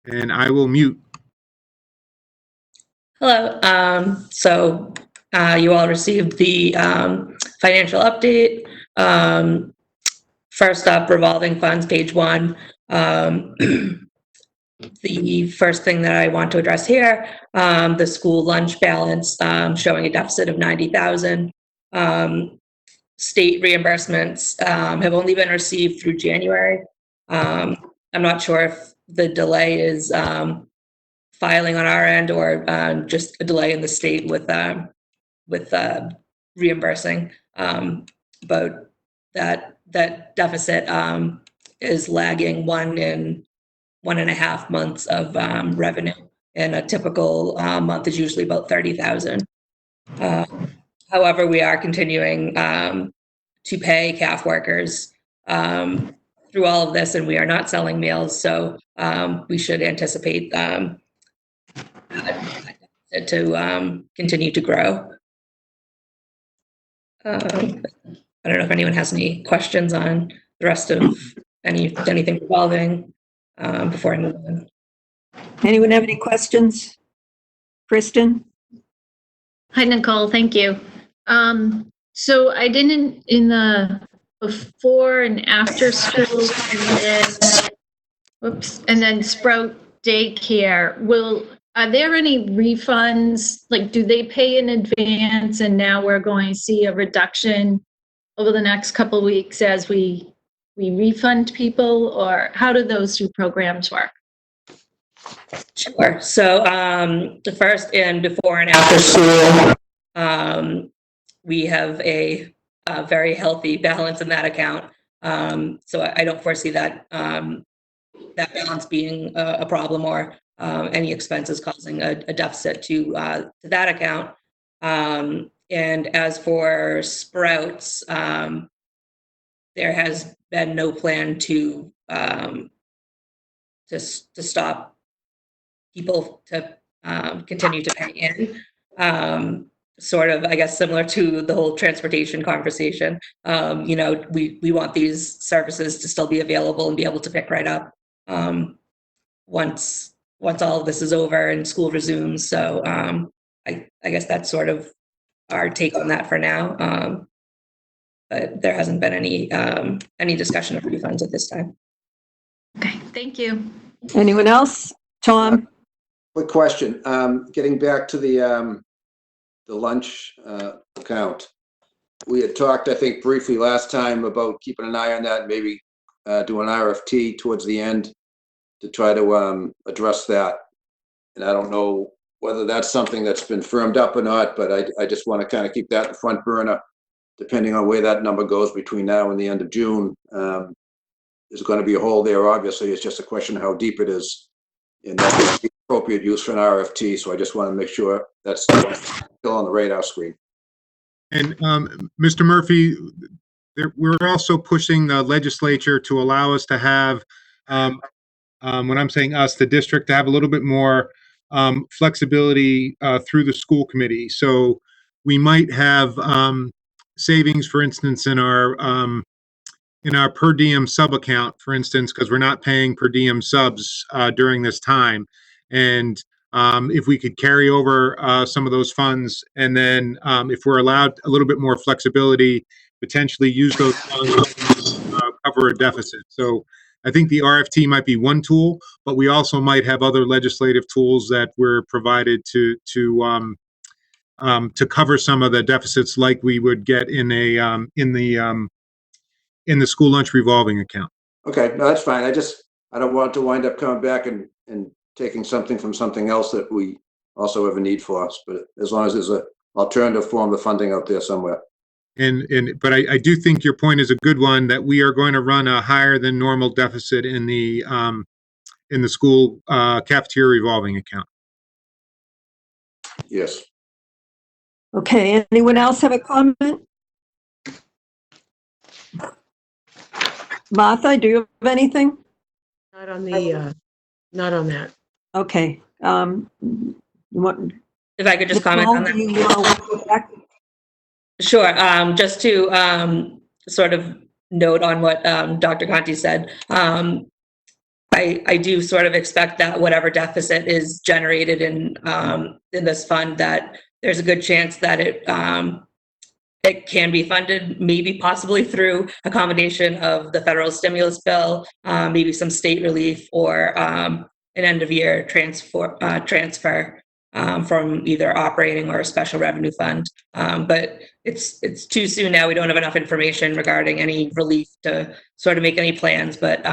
And I will mute. Hello. You all received the financial update. First up, revolving funds, page 1. The first thing that I want to address here, the school lunch balance showing a deficit of $90,000. State reimbursements have only been received through January. I'm not sure if the delay is filing on our end or just a delay in the state with reimbursing. But that deficit is lagging 1.5 months of revenue, and a typical month is usually about 30,000. However, we are continuing to pay CAF workers through all of this, and we are not selling meals, so we should anticipate to continue to grow. I don't know if anyone has any questions on the rest of anything revolving before I move on. Anyone have any questions? Kristen? Hi, Nicole. Thank you. So I didn't, in the before and after school, and then Sprout Daycare, are there any refunds? Like, do they pay in advance and now we're going to see a reduction over the next couple of weeks as we refund people, or how do those two programs work? Sure. So the first in before and after school, we have a very healthy balance in that account. So I don't foresee that that balance being a problem or any expenses causing a deficit to that account. And as for Sprouts, there has been no plan to stop people to continue to pay in. Sort of, I guess, similar to the whole transportation conversation. We want these services to still be available and be able to pick right up once all of this is over and school resumes. So I guess that's sort of our take on that for now. But there hasn't been any discussion of refunds at this time. Okay, thank you. Anyone else? Tom? Quick question. Getting back to the lunch account. We had talked, I think, briefly last time about keeping an eye on that, maybe do an RFT towards the end to try to address that. And I don't know whether that's something that's been firmed up or not, but I just want to kind of keep that in the front burner, depending on where that number goes between now and the end of June. There's going to be a hole there, obviously. It's just a question of how deep it is. And that's the appropriate use for an RFT. So I just want to make sure that's still on the radar screen. And Mr. Murphy, we're also pushing the legislature to allow us to have, when I'm saying us, the district, to have a little bit more flexibility through the school committee. So we might have savings, for instance, in our per diem sub account, for instance, because we're not paying per diem subs during this time. And if we could carry over some of those funds, and then if we're allowed a little bit more flexibility, potentially use those funds to cover a deficit. So I think the RFT might be one tool, but we also might have other legislative tools that were provided to cover some of the deficits, like we would get in the school lunch revolving account. Okay, no, that's fine. I don't want to wind up coming back and taking something from something else that we also have a need for us. But as long as there's an alternative form of funding out there somewhere. But I do think your point is a good one, that we are going to run a higher than normal deficit in the school cafeteria revolving account. Yes. Okay, anyone else have a comment? Martha, do you have anything? Not on that. Okay. If I could just comment on that. Do you want to go back? Sure. Just to sort of note on what Dr. Conti said. I do sort of expect that whatever deficit is generated in this fund, that there's a good chance that it can be funded, maybe possibly through a combination of the federal stimulus bill, maybe some state relief, or an end of year transfer from either operating or a special revenue fund. But it's too soon now. We don't have enough information regarding any relief to sort of make any plans. But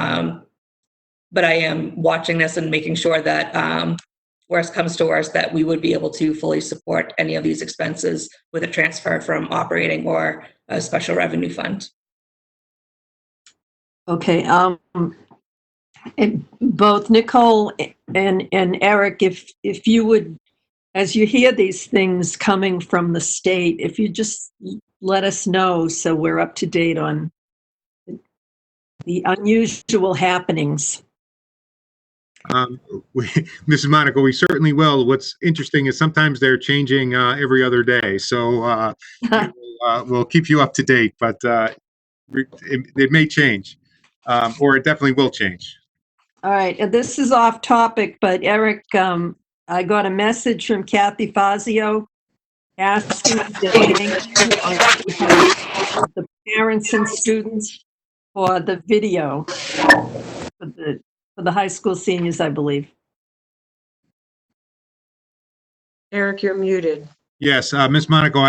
I am watching this and making sure that worst comes to worst, that we would be able to fully support any of these expenses with a transfer from operating or a special revenue fund. Okay. Both Nicole and Eric, if you would, as you hear these things coming from the state, if you just let us know so we're up to date on the unusual happenings. Mrs. Monaco, we certainly will. What's interesting is sometimes they're changing every other day. So we'll keep you up to date, but it may change, or it definitely will change. All right, and this is off topic, but Eric, I got a message from Kathy Fazio asking the parents and students for the video for the high school seniors, I believe. Eric, you're muted. Yes, Ms. Monaco,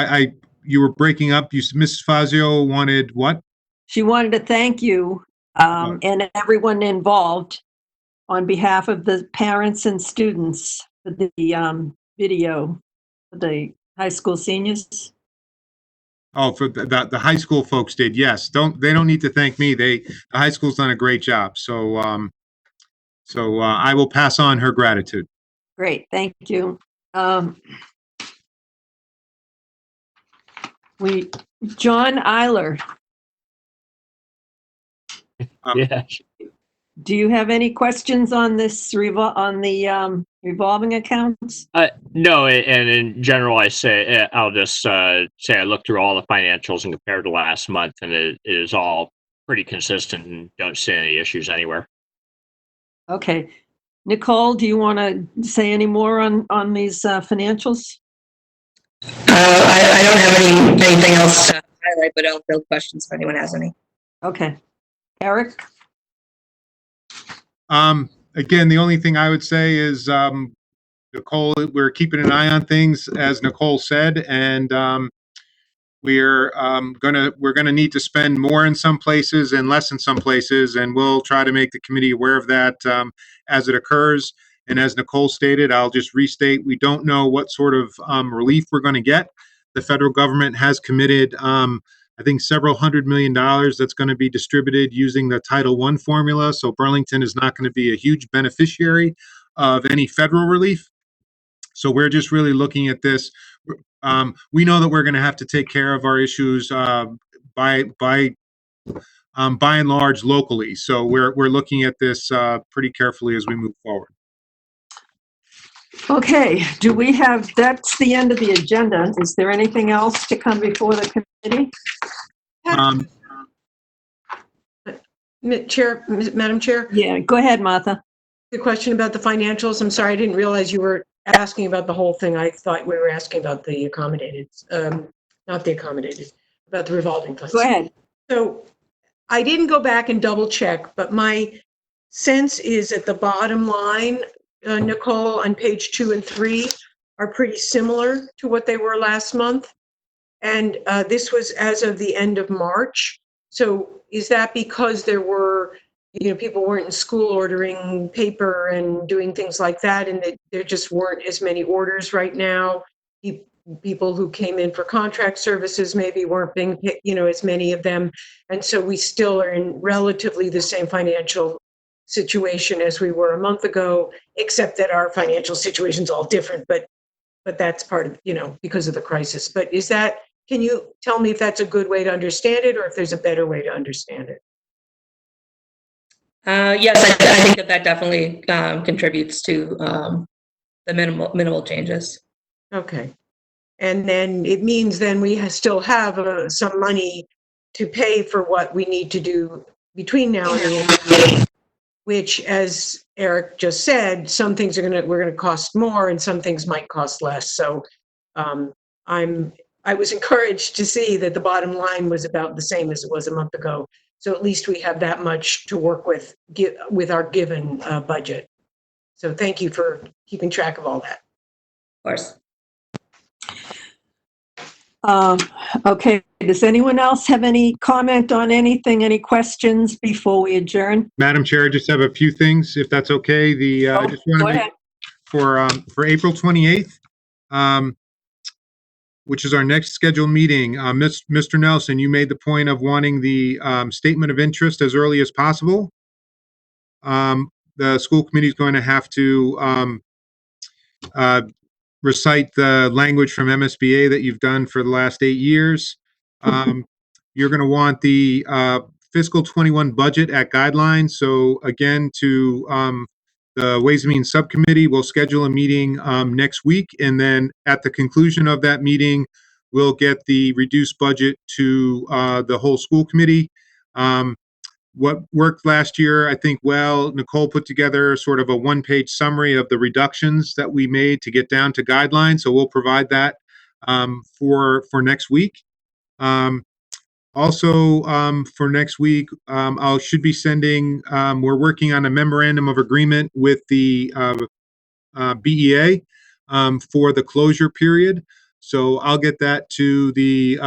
you were breaking up. Mrs. Fazio wanted what? She wanted to thank you and everyone involved on behalf of the parents and students for the video for the high school seniors. Oh, for the high school folks did. Yes. They don't need to thank me. The high school's done a great job. So I will pass on her gratitude. Great, thank you. John Eiler. Yeah. Do you have any questions on this revolving accounts? No, and in general, I'll just say I looked through all the financials and compared to last month, and it is all pretty consistent and don't see any issues anywhere. Okay. Nicole, do you want to say any more on these financials? I don't have anything else to highlight, but I'll field questions if anyone has any. Okay. Eric? Again, the only thing I would say is, Nicole, we're keeping an eye on things, as Nicole said, and we're gonna need to spend more in some places and less in some places, and we'll try to make the committee aware of that as it occurs. And as Nicole stated, I'll just restate, we don't know what sort of relief we're going to get. The federal government has committed, I think, several $100 million that's going to be distributed using the Title I formula. So Burlington is not going to be a huge beneficiary of any federal relief. So we're just really looking at this. We know that we're going to have to take care of our issues by and large locally. So we're looking at this pretty carefully as we move forward. Okay, that's the end of the agenda. Is there anything else to come before the committee? Madam Chair? Yeah, go ahead, Martha. The question about the financials, I'm sorry, I didn't realize you were asking about the whole thing. I thought we were asking about the accommodated, not the accommodated, about the revolving funds. Go ahead. So I didn't go back and double check, but my sense is at the bottom line, Nicole, on page 2 and 3 are pretty similar to what they were last month. And this was as of the end of March. So is that because there were, people weren't in school ordering paper and doing things like that, and there just weren't as many orders right now? People who came in for contract services maybe weren't being, as many of them. And so we still are in relatively the same financial situation as we were a month ago, except that our financial situation's all different, but that's part of, because of the crisis. But can you tell me if that's a good way to understand it, or if there's a better way to understand it? Yes, I think that definitely contributes to the minimal changes. Okay. And then it means then we still have some money to pay for what we need to do between now and the end of the year, which, as Eric just said, some things we're gonna cost more and some things might cost less. So I was encouraged to see that the bottom line was about the same as it was a month ago. So at least we have that much to work with our given budget. So thank you for keeping track of all that. Of course. Okay, does anyone else have any comment on anything, any questions before we adjourn? Madam Chair, I just have a few things, if that's okay. I just want Go to ahead. make, for April 28th, which is our next scheduled meeting, Mr. Nelson, you made the point of wanting the statement of interest as early as possible. The school committee is going to have to recite the language from MSBA that you've done for the last 8 years. You're going to want the fiscal 21 budget at guidelines. So again, to the Ways and Means Subcommittee, we'll schedule a meeting next week. And then at the conclusion of that meeting, we'll get the reduced budget to the whole school committee. What worked last year, I think, well, Nicole put together sort of a one-page summary of the reductions that we made to get down to guidelines. So we'll provide that for next week. Also, for next week, I should be sending, we're working on a memorandum of agreement with the BEA for the closure period. So I'll get that to the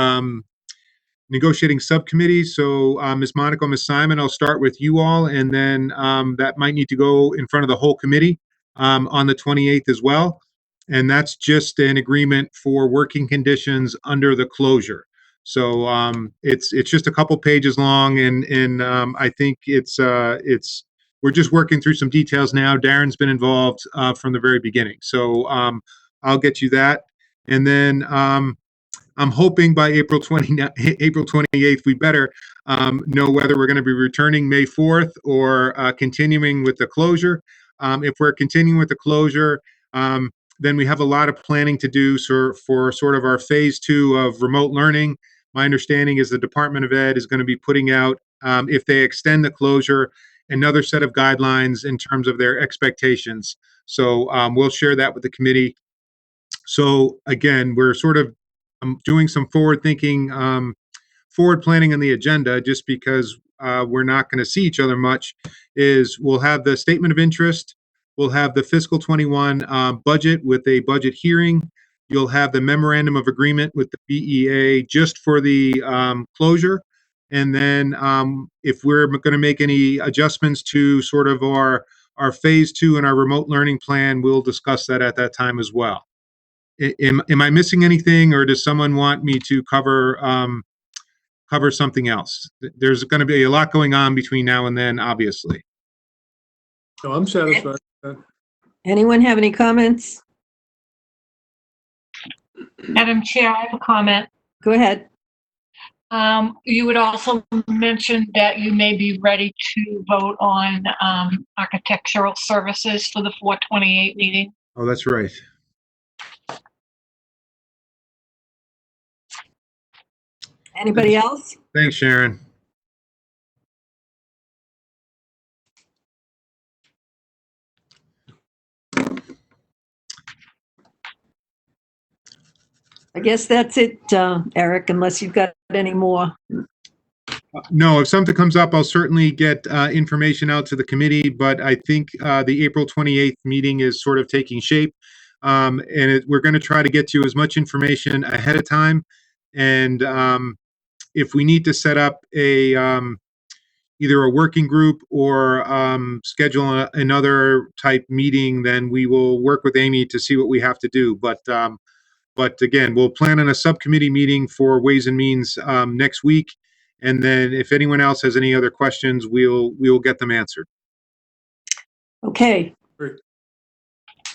negotiating subcommittee. So Ms. Monaco, Ms. Simon, I'll start with you all, and then that might need to go in front of the whole committee on the 28th as well. And that's just an agreement for working conditions under the closure. So it's just a couple pages long, and I think we're just working through some details now. Darren's been involved from the very beginning. So I'll get you that. And then I'm hoping by April 28th, we better know whether we're going to be returning May 4th or continuing with the closure. If we're continuing with the closure, then we have a lot of planning to do for sort of our phase 2 of remote learning. My understanding is the Department of Ed is going to be putting out, if they extend the closure, another set of guidelines in terms of their expectations. So we'll share that with the committee. So again, we're sort of doing some forward thinking, forward planning on the agenda, just because we're not going to see each other much. We'll have the statement of interest, we'll have the fiscal 21 budget with a budget hearing. You'll have the memorandum of agreement with the BEA just for the closure. And then if we're going to make any adjustments to sort of our phase 2 and our remote learning plan, we'll discuss that at that time as well. Am I missing anything, or does someone want me to cover something else? There's going to be a lot going on between now and then, obviously. So I'm satisfied. Anyone have any comments? Madam Chair, I have a comment. Go ahead. You would also mention that you may be ready to vote on architectural services for the 4/28 meeting. Oh, that's right. Anybody else? Thanks, Sharon. I guess that's it, Eric, unless you've got any more. No, if something comes up, I'll certainly get information out to the committee, but I think the April 28th meeting is sort of taking shape. And we're going to try to get you as much information ahead of time. And if we need to set up either a working group or schedule another type meeting, then we will work with Amy to see what we have to do. But again, we'll plan on a subcommittee meeting for Ways and Means next week. And then if anyone else has any other questions, we'll get them answered. Okay. Great.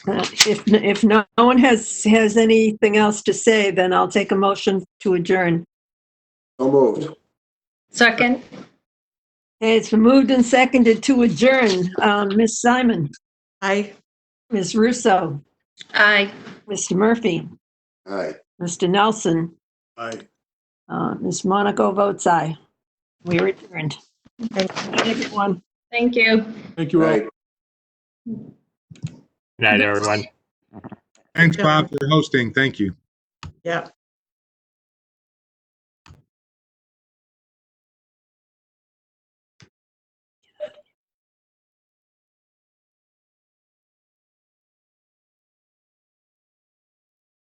If no one has anything else to say, then I'll take a motion to adjourn. So moved. Second. Okay, it's been moved and seconded to adjourn. Ms. Simon, Aye. Ms. Russo, Aye. Mr. Murphy, Aye. Mr. Nelson, Aye. Ms. Monaco votes aye. We are adjourned. Thank you, everyone. Thank you. Thank you all. Right. Good night, everyone. Thanks, Bob, for hosting. Thank you. Yeah.